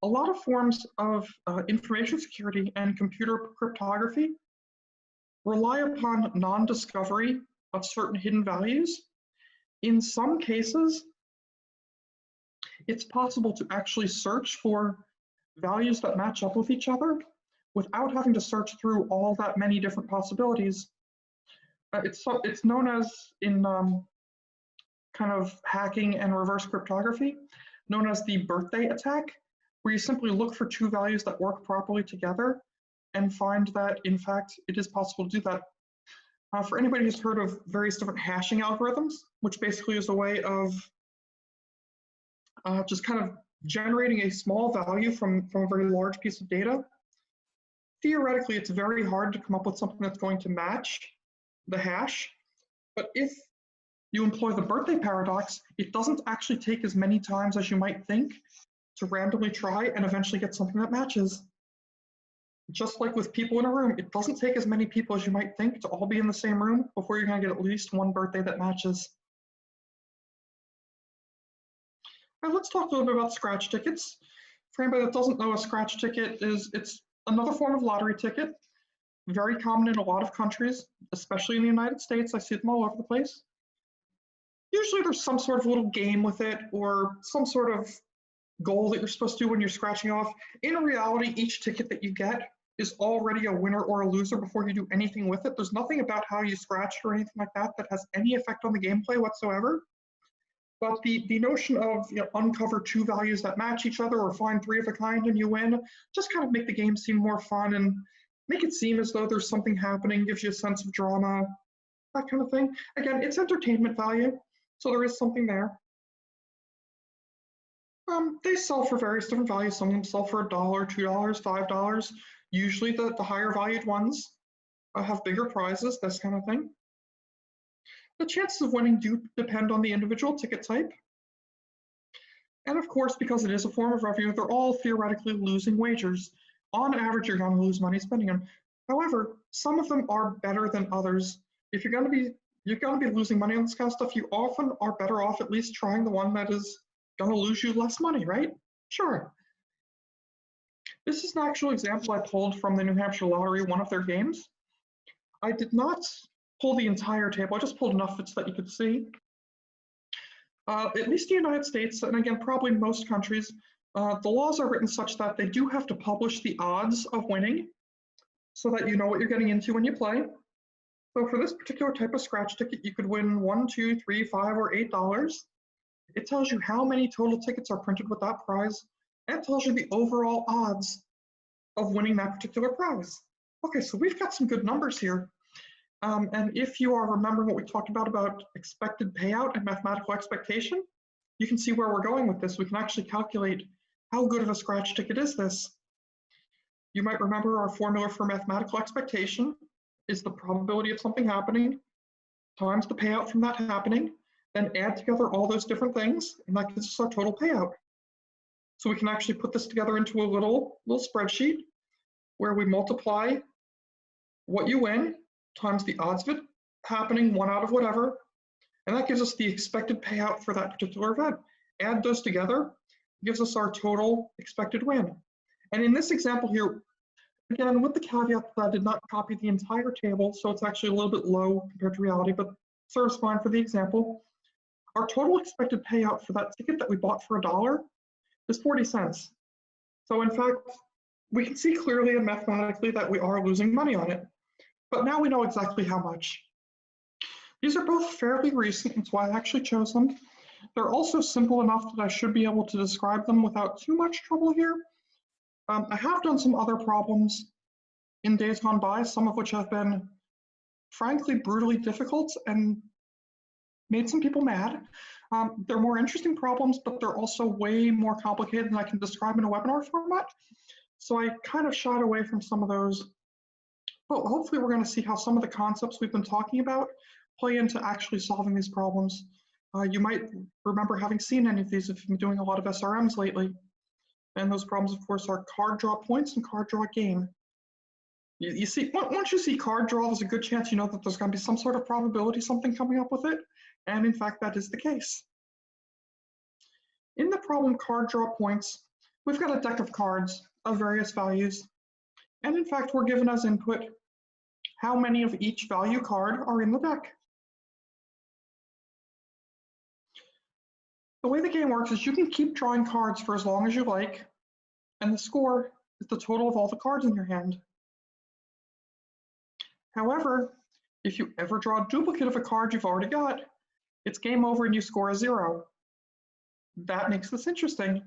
a lot of forms of information security and computer cryptography rely upon non-discovery of certain hidden values. In some cases, it's possible to actually search for values that match up with each other without having to search through all that many different possibilities. It's known as, in kind of hacking and reverse cryptography, known as the birthday attack, where you simply look for 2 values that work properly together and find that, in fact, it is possible to do that. For anybody who's heard of various different hashing algorithms, which basically is a way of just kind of generating a small value from a very large piece of data, theoretically, it's very hard to come up with something that's going to match the hash. But if you employ the birthday paradox, it doesn't actually take as many times as you might think to randomly try and eventually get something that matches. Just like with people in a room, it doesn't take as many people as you might think to all be in the same room before you're going to get at least 1 birthday that matches. Now let's talk a little bit about scratch tickets. For anybody that doesn't know, a scratch ticket it's another form of lottery ticket, very common in a lot of countries, especially in the United States. I see them all over the place. Usually there's some sort of little game with it or some sort of goal that you're supposed to do when you're scratching off. In reality, each ticket that you get is already a winner or a loser before you do anything with it. There's nothing about how you scratched or anything like that that has any effect on the gameplay whatsoever. But the notion of, you know, uncover 2 values that match each other or find 3 of a kind and you win, just kind of make the game seem more fun and make it seem as though there's something happening, gives you a sense of drama, that kind of thing. Again, it's entertainment value, so there is something there. They sell for various different values. Some of them sell for $1, $2, $5. Usually the higher valued ones have bigger prizes, this kind of thing. The chances of winning do depend on the individual ticket type. And of course, because it is a form of revenue, they're all theoretically losing wagers. On average, you're going to lose money spending them. However, some of them are better than others. If you're going to be losing money on this kind of stuff, you often are better off at least trying the one that is going to lose you less money, right? Sure. This is an actual example I pulled from the New Hampshire Lottery, one of their games. I did not pull the entire table, I just pulled enough of it so that you could see. At least in the United States, and again, probably most countries, the laws are written such that they do have to publish the odds of winning so that you know what you're getting into when you play. So for this particular type of scratch ticket, you could win $1, $2, $3, $5, or $8. It tells you how many total tickets are printed with that prize, and it tells you the overall odds of winning that particular prize. Okay, so we've got some good numbers here. And if you are remembering what we talked about expected payout and mathematical expectation, you can see where we're going with this. We can actually calculate how good of a scratch ticket is this. You might remember our formula for mathematical expectation is the probability of something happening times the payout from that happening, then add together all those different things, and that gives us our total payout. So we can actually put this together into a little spreadsheet where we multiply what you win times the odds of it happening, 1 out of whatever, and that gives us the expected payout for that particular event. Add those together, gives us our total expected win. And in this example here, again, with the caveat that I did not copy the entire table, so it's actually a little bit low compared to reality, but serves fine for the example. Our total expected payout for that ticket that we bought for $1 is 40 cents. So in fact, we can see clearly and mathematically that we are losing money on it. But now we know exactly how much. These are both fairly recent, that's why I actually chose them. They're also simple enough that I should be able to describe them without too much trouble here. I have done some other problems in days gone by, some of which have been frankly brutally difficult and made some people mad. They're more interesting problems, but they're also way more complicated than I can describe in a webinar format. So I kind of shied away from some of those. But hopefully we're going to see how some of the concepts we've been talking about play into actually solving these problems. You might remember having seen any of these if you've been doing a lot of SRMs lately. And those problems, of course, are card draw points and card draw game. You see, once you see card draw, there's a good chance you know that there's going to be some sort of probability, something coming up with it. And in fact, that is the case. In the problem card draw points, we've got a deck of cards of various values. And in fact, we're given as input how many of each value card are in the deck. The way the game works is you can keep drawing cards for as long as you like, and the score is the total of all the cards in your hand. However, if you ever draw a duplicate of a card you've already got, it's game over and you score a 0. That makes this interesting.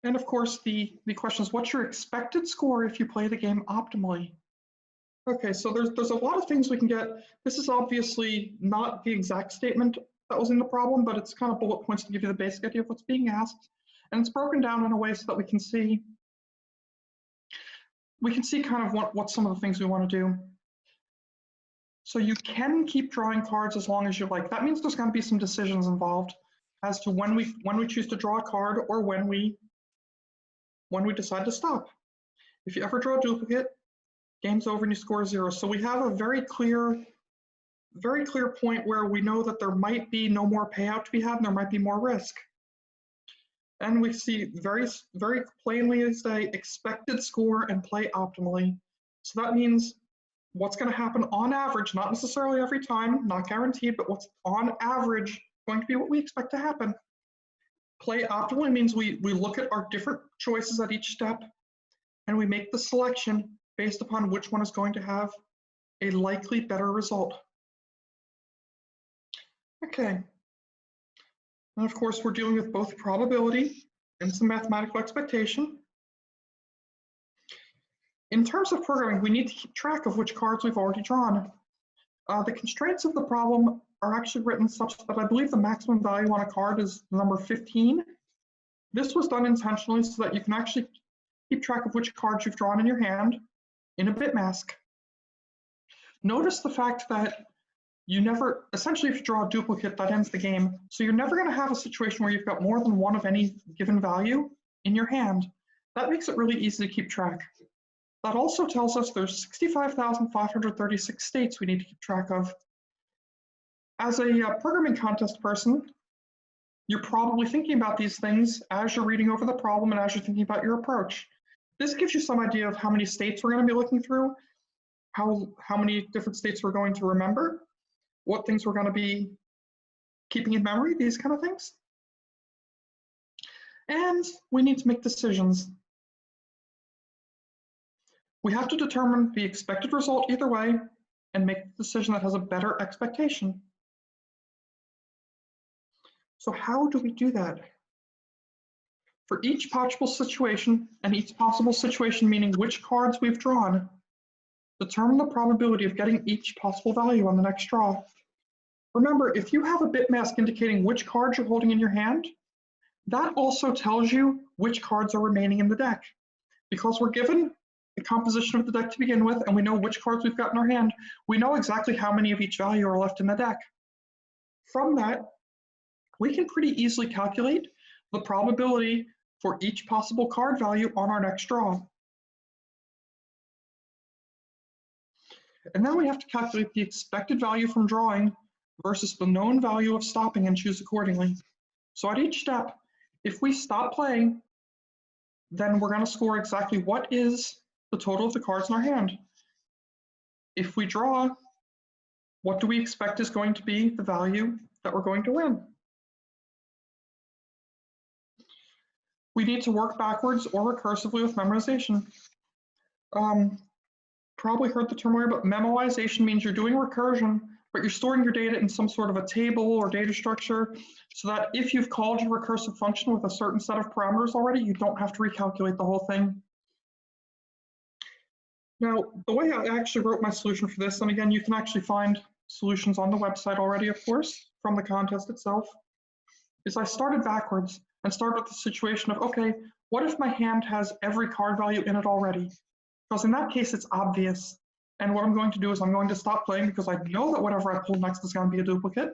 And of course, the question is, what's your expected score if you play the game optimally? Okay, so there's a lot of things we can get. This is obviously not the exact statement that was in the problem, but it's kind of bullet points to give you the basic idea of what's being asked. And it's broken down in a way so that we can see kind of what some of the things we want to do. So you can keep drawing cards as long as you like. That means there's going to be some decisions involved as to when we choose to draw a card or when we decide to stop. If you ever draw a duplicate, game's over and you score 0. So we have a very clear point where we know that there might be no more payout to be had and there might be more risk. And we see very plainly is a expected score and play optimally. So that means what's going to happen on average, not necessarily every time, not guaranteed, but what's on average going to be what we expect to happen. Play optimally means we look at our different choices at each step and we make the selection based upon which one is going to have a likely better result. Okay. And of course, we're dealing with both probability and some mathematical expectation. In terms of programming, we need to keep track of which cards we've already drawn. The constraints of the problem are actually written such that I believe the maximum value on a card is number 15. This was done intentionally so that you can actually keep track of which cards you've drawn in your hand in a bit mask. Notice the fact that you never, essentially if you draw a duplicate, that ends the game. So you're never going to have a situation where you've got more than one of any given value in your hand. That makes it really easy to keep track. That also tells us there's 65,536 states we need to keep track of. As a programming contest person, You're probably thinking about these things as you're reading over the problem and as you're thinking about your approach. This gives you some idea of how many states we're going to be looking through, how many different states we're going to remember, what things we're going to be keeping in memory, these kind of things. And we need to make decisions. We have to determine the expected result either way and make the decision that has a better expectation. So how do we do that? For each possible situation, and each possible situation meaning which cards we've drawn, determine the probability of getting each possible value on the next draw. Remember, if you have a bit mask indicating which cards you're holding in your hand, that also tells you which cards are remaining in the deck. Because we're given the composition of the deck to begin with, and we know which cards we've got in our hand, we know exactly how many of each value are left in the deck. From that, we can pretty easily calculate the probability for each possible card value on our next draw. And then we have to calculate the expected value from drawing versus the known value of stopping and choose accordingly. So at each step, if we stop playing, then we're going to score exactly what is the total of the cards in our hand. If we draw, what do we expect is going to be the value that we're going to win? We need to work backwards or recursively with memorization. Probably heard the term earlier, but memoization means you're doing recursion, but you're storing your data in some sort of a table or data structure so that if you've called your recursive function with a certain set of parameters already, you don't have to recalculate the whole thing. Now, the way I actually wrote my solution for this, and again, you can actually find solutions on the website already, of course, from the contest itself, is I started backwards and started with the situation of, okay, what if my hand has every card value in it already? Because in that case, it's obvious. And what I'm going to do is I'm going to stop playing because I know that whatever I pull next is going to be a duplicate.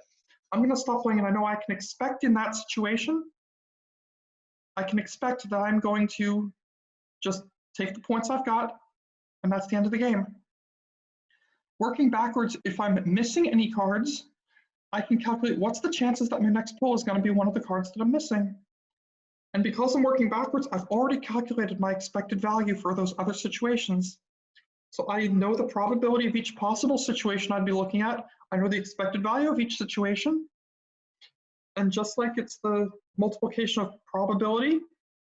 I'm going to stop playing and I know I can expect in that situation, I can expect that I'm going to just take the points I've got, and that's the end of the game. Working backwards, if I'm missing any cards, I can calculate what's the chances that my next pull is going to be one of the cards that I'm missing. And because I'm working backwards, I've already calculated my expected value for those other situations. So I know the probability of each possible situation I'd be looking at. I know the expected value of each situation. And just like it's the multiplication of probability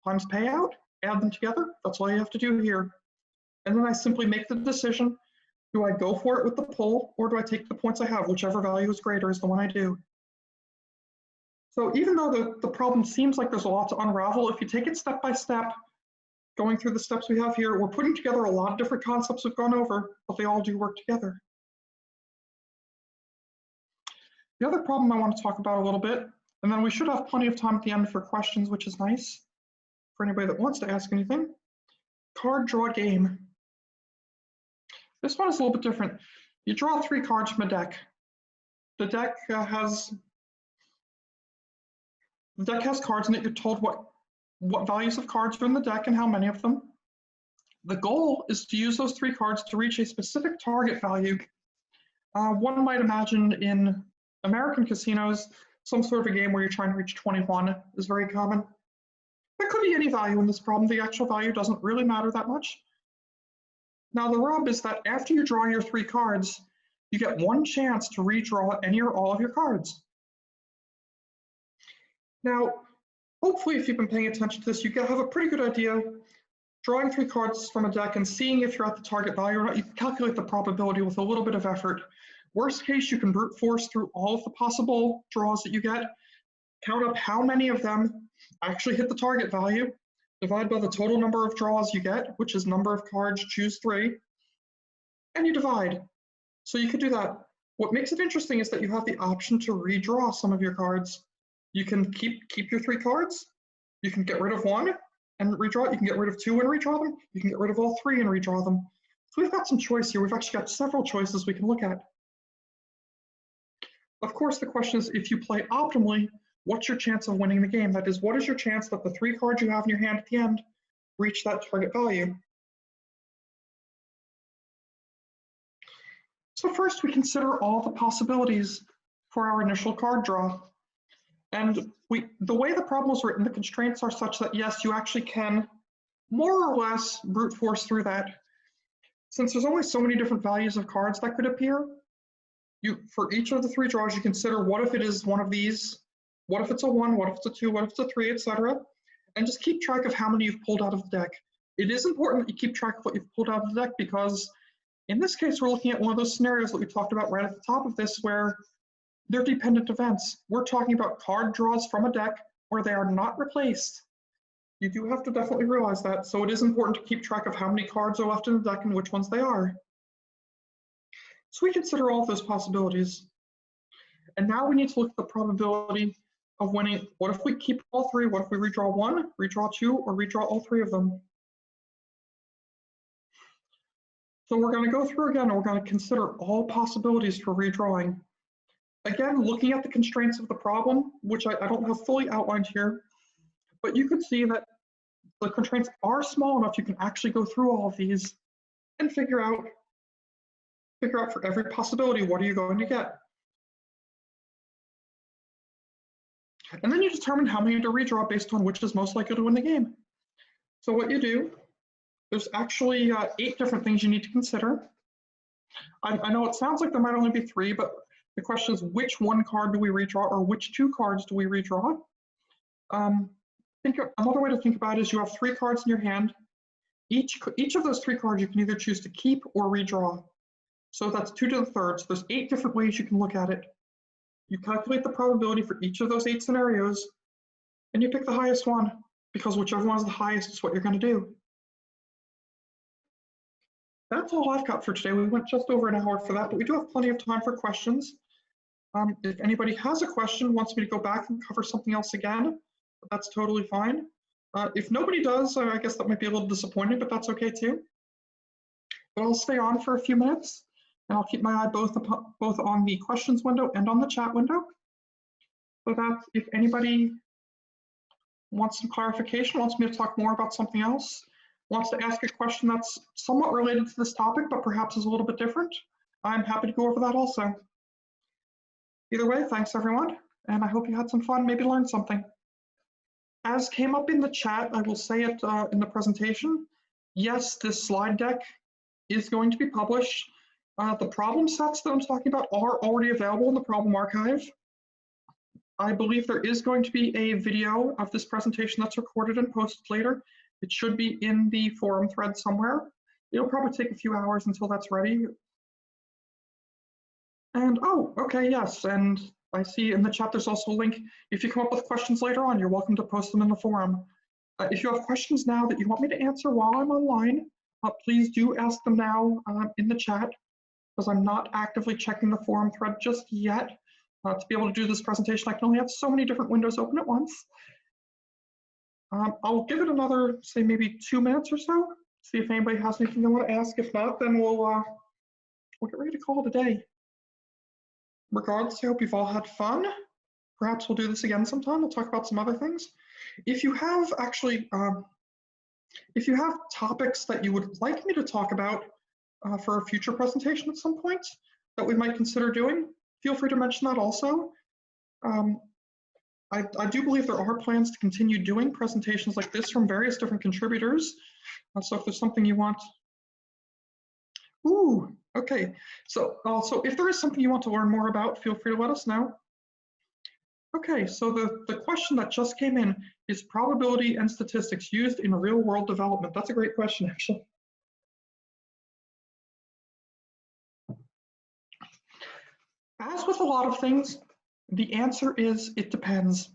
times payout, add them together. That's all you have to do here. And then I simply make the decision, do I go for it with the pull or do I take the points I have? Whichever value is greater is the one I do. So even though the problem seems like there's a lot to unravel, if you take it step by step, going through the steps we have here, we're putting together a lot of different concepts we've gone over, but they all do work together. The other problem I want to talk about a little bit, and then we should have plenty of time at the end for questions, which is nice for anybody that wants to ask anything. Card draw game. This one is a little bit different. You draw 3 cards from a deck. The deck has cards in it. You're told what values of cards are in the deck and how many of them. The goal is to use those 3 cards to reach a specific target value. One might imagine in American casinos, some sort of a game where you're trying to reach 21 is very common. There could be any value in this problem. The actual value doesn't really matter that much. Now the rub is that after you draw your 3 cards, you get one chance to redraw any or all of your cards. Now, hopefully if you've been paying attention to this, you have a pretty good idea. Drawing 3 cards from a deck and seeing if you're at the target value or not, you can calculate the probability with a little bit of effort. Worst case, you can brute force through all of the possible draws that you get, count up how many of them actually hit the target value, divide by the total number of draws you get, which is number of cards, choose 3, and you divide. So you could do that. What makes it interesting is that you have the option to redraw some of your cards. You can keep your 3 cards, you can get rid of 1 and redraw it, you can get rid of 2 and redraw them, you can get rid of all 3 and redraw them. So we've got some choice here. We've actually got several choices we can look at. Of course, the question is, if you play optimally, what's your chance of winning the game? That is, what is your chance that the 3 cards you have in your hand at the end reach that target value? So first, we consider all the possibilities for our initial card draw. And the way the problem was written, the constraints are such that yes, you actually can more or less brute force through that. Since there's only so many different values of cards that could appear, for each of the 3 draws, you consider what if it is one of these, what if it's a 1, what if it's a 2, what if it's a 3, etc. And just keep track of how many you've pulled out of the deck. It is important that you keep track of what you've pulled out of the deck because in this case, we're looking at one of those scenarios that we talked about right at the top of this where they're dependent events. We're talking about card draws from a deck where they are not replaced. You do have to definitely realize that, so it is important to keep track of how many cards are left in the deck and which ones they are. So we consider all of those possibilities. And now we need to look at the probability of winning. What if we keep all 3? What if we redraw 1, redraw 2, or redraw all 3 of them? So we're going to go through again and we're going to consider all possibilities for redrawing. Again, looking at the constraints of the problem, which I don't have fully outlined here, but you can see that the constraints are small enough you can actually go through all of these and figure out for every possibility, what are you going to get? And then you determine how many to redraw based on which is most likely to win the game. So what you do, there's actually 8 different things you need to consider. I know it sounds like there might only be 3, but the question is which 1 card do we redraw or which 2 cards do we redraw? Another way to think about it is you have 3 cards in your hand. Each of those 3 cards you can either choose to keep or redraw. So that's 2 to the 3rd. So there's 8 different ways you can look at it. You calculate the probability for each of those 8 scenarios, and you pick the highest one, because whichever one is the highest is what you're going to do. That's all I've got for today. We went just over an hour for that, but we do have plenty of time for questions. If anybody has a question, wants me to go back and cover something else again, that's totally fine. If nobody does, I guess that might be a little disappointing, but that's okay too. But I'll stay on for a few minutes, and I'll keep my eye both on the questions window and on the chat window, so that if anybody wants some clarification, wants me to talk more about something else, wants to ask a question that's somewhat related to this topic, but perhaps is a little bit different, I'm happy to go over that also. Either way, thanks everyone, and I hope you had some fun, maybe learned something. As came up in the chat, I will say it in the presentation, yes, this slide deck is going to be published. The problem sets that I'm talking about are already available in the problem archive. I believe there is going to be a video of this presentation that's recorded and posted later. It should be in the forum thread somewhere. It'll probably take a few hours until that's ready. And oh, okay, yes, and I see in the chat there's also a link. If you come up with questions later on, you're welcome to post them in the forum. If you have questions now that you want me to answer while I'm online, please do ask them now in the chat, because I'm not actively checking the forum thread just yet. To be able to do this presentation, I can only have so many different windows open at once. I'll give it another, say, maybe 2 minutes or so, see if anybody has anything they want to ask. If not, then we'll get ready to call it a day. Regardless, I hope you've all had fun. Perhaps we'll do this again sometime. We'll talk about some other things. If you have actually, if you have topics that you would like me to talk about for a future presentation at some point that we might consider doing, feel free to mention that also. I do believe there are plans to continue doing presentations like this from various different contributors. So if there's something you want, ooh, okay. So if there is something you want to learn more about, feel free to let us know. Okay, so the question that just came in is probability and statistics used in real world development. That's a great question, actually. As with a lot of things, the answer is it depends.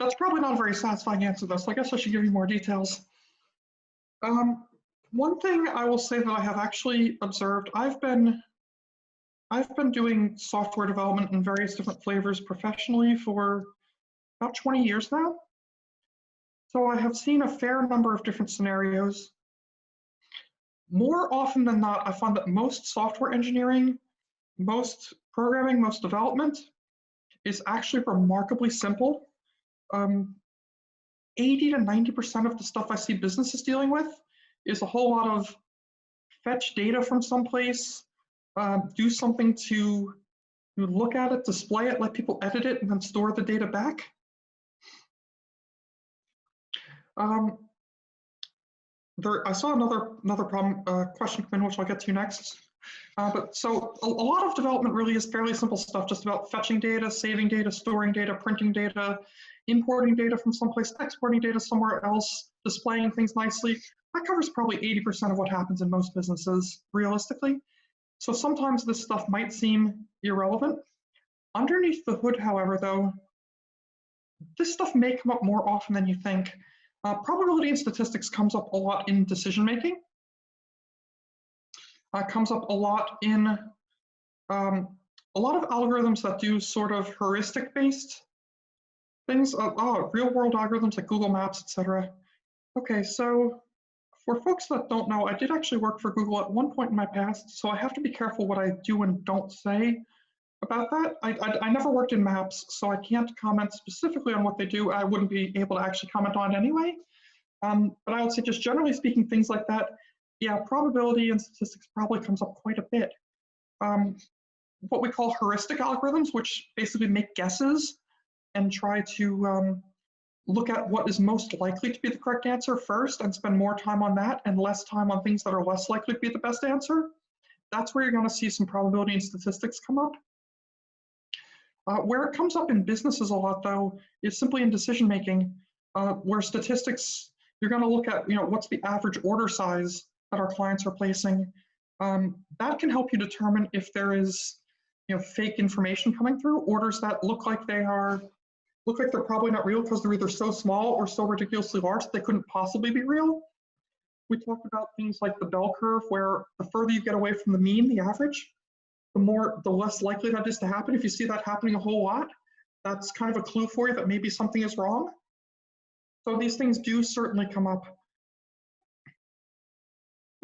That's probably not a very satisfying answer though, so I guess I should give you more details. One thing I will say that I have actually observed, I've been doing software development in various different flavors professionally for about 20 years now. So I have seen a fair number of different scenarios. More often than not, I find that most software engineering, most programming, most development is actually remarkably simple. 80 to 90% of the stuff I see businesses dealing with is a whole lot of fetch data from someplace, do something to You would look at it, display it, let people edit it, and then store the data back. I saw another problem question come in, which I'll get to next. But so a lot of development really is fairly simple stuff, just about fetching data, saving data, storing data, printing data, importing data from someplace, exporting data somewhere else, displaying things nicely. That covers probably 80% of what happens in most businesses, realistically. So sometimes this stuff might seem irrelevant. Underneath the hood, however, though, this stuff may come up more often than you think. Probability and statistics comes up a lot in decision making. Comes up a lot in a lot of algorithms that do sort of heuristic based things, real world algorithms like Google Maps, etc. Okay, so for folks that don't know, I did actually work for Google at one point in my past, so I have to be careful what I do and don't say about that. I never worked in Maps, so I can't comment specifically on what they do. I wouldn't be able to actually comment on it anyway. But I would say just generally speaking, things like that, yeah, probability and statistics probably comes up quite a bit. What we call heuristic algorithms, which basically make guesses and try to look at what is most likely to be the correct answer first and spend more time on that and less time on things that are less likely to be the best answer. That's where you're going to see some probability and statistics come up. Where it comes up in businesses a lot, though, is simply in decision making, where statistics, you're going to look at, what's the average order size that our clients are placing. That can help you determine if there is, fake information coming through, orders that look like they're probably not real because they're either so small or so ridiculously large that they couldn't possibly be real. We talked about things like the bell curve, where the further you get away from the mean, the average, the less likely that is to happen. If you see that happening a whole lot, that's kind of a clue for you that maybe something is wrong. So these things do certainly come up.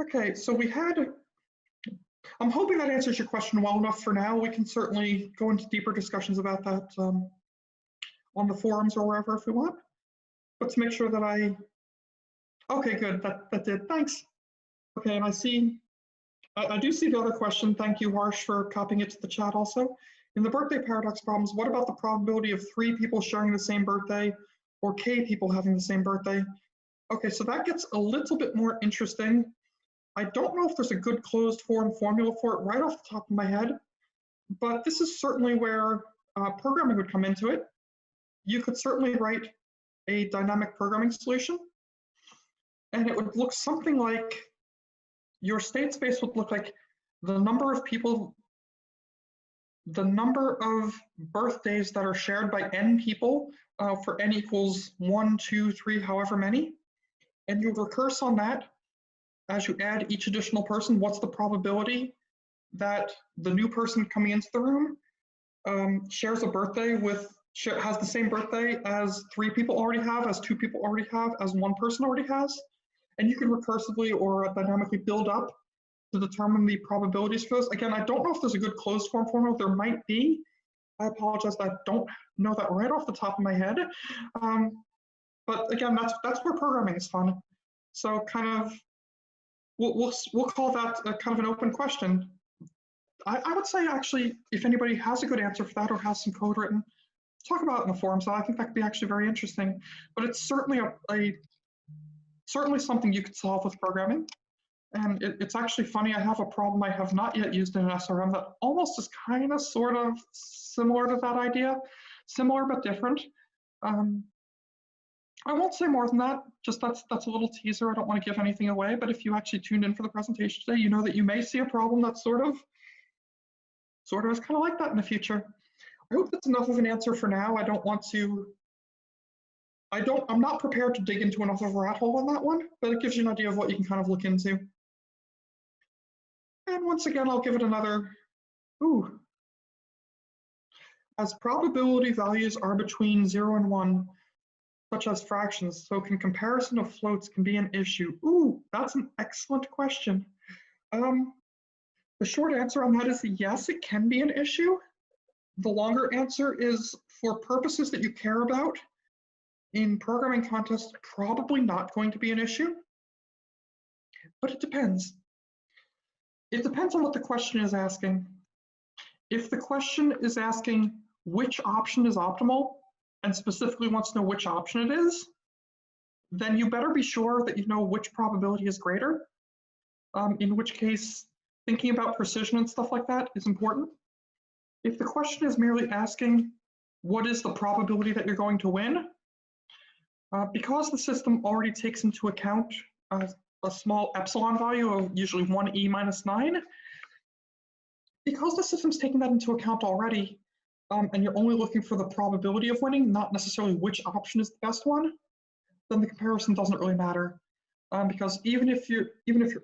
Okay, so I'm hoping that answers your question well enough for now. We can certainly go into deeper discussions about that on the forums or wherever if we want. But to make sure that okay, good, that did, thanks. Okay, and I do see the other question. Thank you, Harsh, for copying it to the chat also. In the birthday paradox problems, what about the probability of 3 people sharing the same birthday or K people having the same birthday? Okay, so that gets a little bit more interesting. I don't know if there's a good closed form formula for it right off the top of my head, but this is certainly where programming would come into it. You could certainly write a dynamic programming solution, and it would look something like, your state space would look like the number of birthdays that are shared by n people for n equals 1, 2, 3, however many, and you recurse on that. As you add each additional person, what's the probability that the new person coming into the room shares a birthday has the same birthday as 3 people already have, as 2 people already have, as 1 person already has? And you can recursively or dynamically build up to determine the probabilities for those. Again, I don't know if there's a good closed form formula. There might be. I apologize, I don't know that right off the top of my head. But again, that's where programming is fun. So kind of, we'll call that a kind of an open question. I would say, actually, if anybody has a good answer for that or has some code written, talk about it in the forums. I think that could be actually very interesting. But it's certainly certainly something you could solve with programming. And it's actually funny, I have a problem I have not yet used in an SRM that almost is kind of sort of similar to that idea. Similar but different. I won't say more than that, just that's a little teaser. I don't want to give anything away, but if you actually tuned in for the presentation today, you know that you may see a problem that's sort of is kind of like that in the future. I hope that's enough of an answer for now. I'm not prepared to dig into enough of a rat hole on that one, but it gives you an idea of what you can kind of look into. And once again, I'll give it another, as probability values are between 0 and 1, such as fractions, so comparison of floats can be an issue? That's an excellent question. The short answer on that is yes, it can be an issue. The longer answer is, for purposes that you care about, in programming contests, probably not going to be an issue. But it depends. It depends on what the question is asking. If the question is asking which option is optimal, and specifically wants to know which option it is, then you better be sure that you know which probability is greater, in which case thinking about precision and stuff like that is important. If the question is merely asking what is the probability that you're going to win, because the system already takes into account a small epsilon value of usually 1e minus 9, because the system's taking that into account already, and you're only looking for the probability of winning, not necessarily which option is the best one, then the comparison doesn't really matter. Because even if you're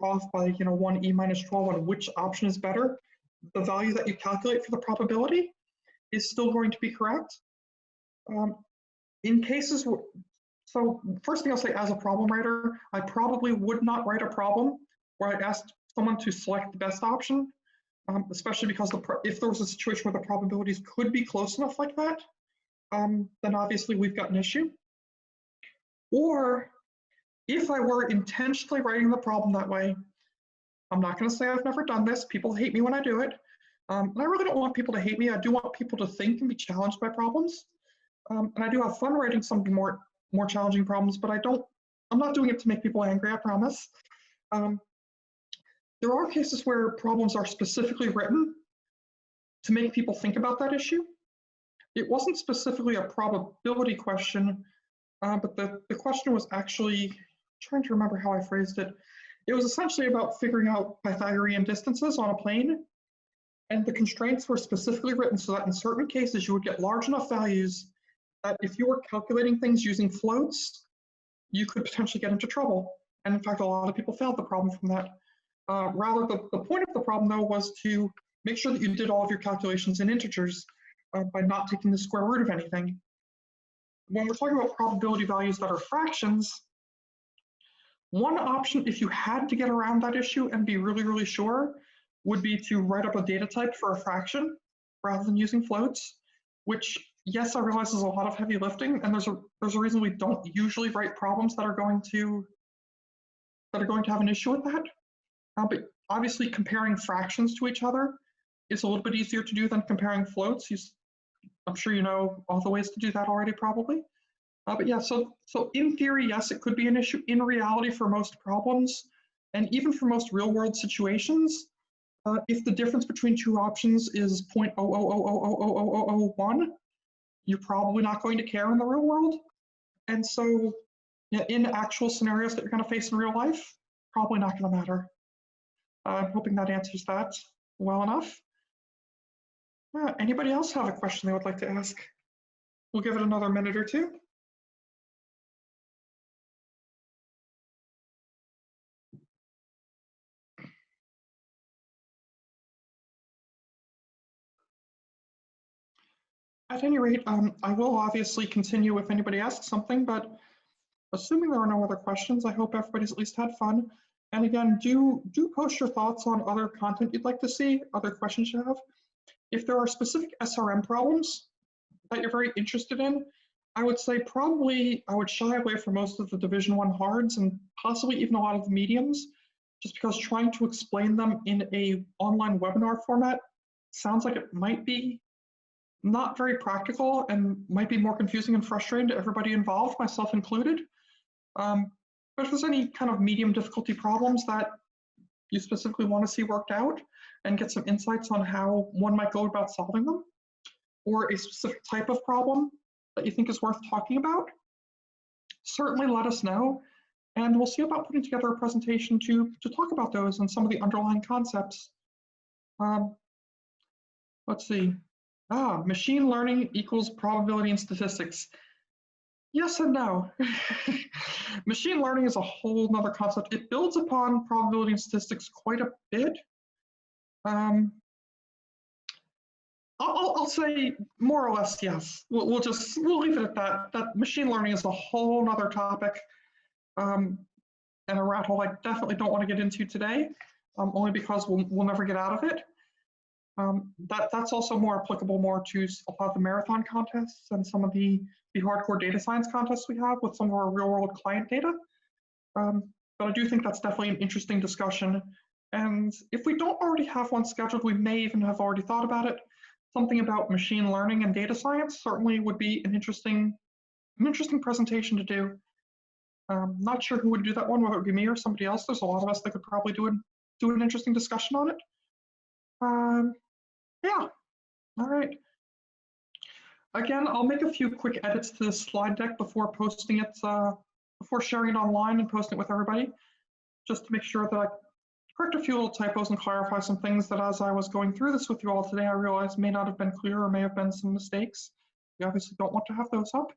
off by 1e minus 12 on which option is better, the value that you calculate for the probability is still going to be correct. In cases where, so first thing I'll say, as a problem writer, I probably would not write a problem where I asked someone to select the best option, especially because if there was a situation where the probabilities could be close enough like that, then obviously we've got an issue. Or if I were intentionally writing the problem that way, I'm not going to say I've never done this. People hate me when I do it. And I really don't want people to hate me. I do want people to think and be challenged by problems. And I do have fun writing some more challenging problems, but I'm not doing it to make people angry, I promise. There are cases where problems are specifically written to make people think about that issue. It wasn't specifically a probability question, but the question was actually, I'm trying to remember how I phrased it. It was essentially about figuring out Pythagorean distances on a plane, and the constraints were specifically written so that in certain cases you would get large enough values that if you were calculating things using floats, you could potentially get into trouble. And in fact, a lot of people failed the problem from that. Rather, the point of the problem, though, was to make sure that you did all of your calculations in integers by not taking the square root of anything. When we're talking about probability values that are fractions, one option, if you had to get around that issue and be really, really sure, would be to write up a data type for a fraction rather than using floats, which, yes, I realize is a lot of heavy lifting, and there's a reason we don't usually write problems that are going to have an issue with that. But obviously comparing fractions to each other is a little bit easier to do than comparing floats. I'm sure you know all the ways to do that already, probably. But yeah, so in theory, yes, it could be an issue. In reality, for most problems, and even for most real-world situations, if the difference between two options is 0.000000001, you're probably not going to care in the real world. And so yeah, in actual scenarios that you're going to face in real life, probably not going to matter. I'm hoping that answers that well enough. Anybody else have a question they would like to ask? We'll give it another minute or two. At any rate, I will obviously continue if anybody asks something, but assuming there are no other questions, I hope everybody's at least had fun. And again, do post your thoughts on other content you'd like to see, other questions you have. If there are specific SRM problems that you're very interested in, I would say probably I would shy away from most of the Division 1 hards and possibly even a lot of the mediums, just because trying to explain them in a online webinar format sounds like it might be not very practical and might be more confusing and frustrating to everybody involved, myself included. But if there's any kind of medium difficulty problems that you specifically want to see worked out and get some insights on how one might go about solving them, or a specific type of problem that you think is worth talking about, certainly let us know, and we'll see about putting together a presentation to talk about those and some of the underlying concepts. Let's see. Machine learning equals probability and statistics. Yes and no. Machine learning is a whole nother concept. It builds upon probability and statistics quite a bit. I'll say more or less yes. We'll leave it at that. That machine learning is a whole nother topic and a rat hole I definitely don't want to get into today, only because we'll never get out of it. That's also more applicable to a lot of the marathon contests and some of the hardcore data science contests we have with some of our real world client data. But I do think that's definitely an interesting discussion And if we don't already have one scheduled, we may even have already thought about it. Something about machine learning and data science certainly would be an interesting presentation to do. Not sure who would do that one, whether it would be me or somebody else. There's a lot of us that could probably do an interesting discussion on it. Yeah, all right. Again, I'll make a few quick edits to this slide deck before posting it, before sharing it online and posting it with everybody, just to make sure that I correct a few little typos and clarify some things that as I was going through this with you all today, I realized may not have been clear or may have been some mistakes. We obviously don't want to have those up.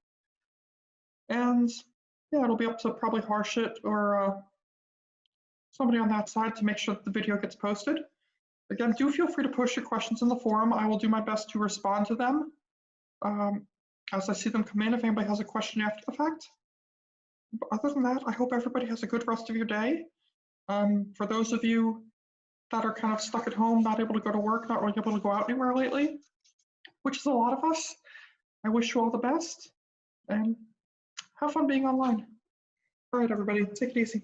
And yeah, it'll be up to probably Harshit or somebody on that side to make sure that the video gets posted. Again, do feel free to post your questions in the forum. I will do my best to respond to them as I see them come in, if anybody has a question after the fact. But other than that, I hope everybody has a good rest of your day. For those of you that are kind of stuck at home, not able to go to work, not really able to go out anywhere lately, which is a lot of us, I wish you all the best and have fun being online. All right, everybody, take it easy.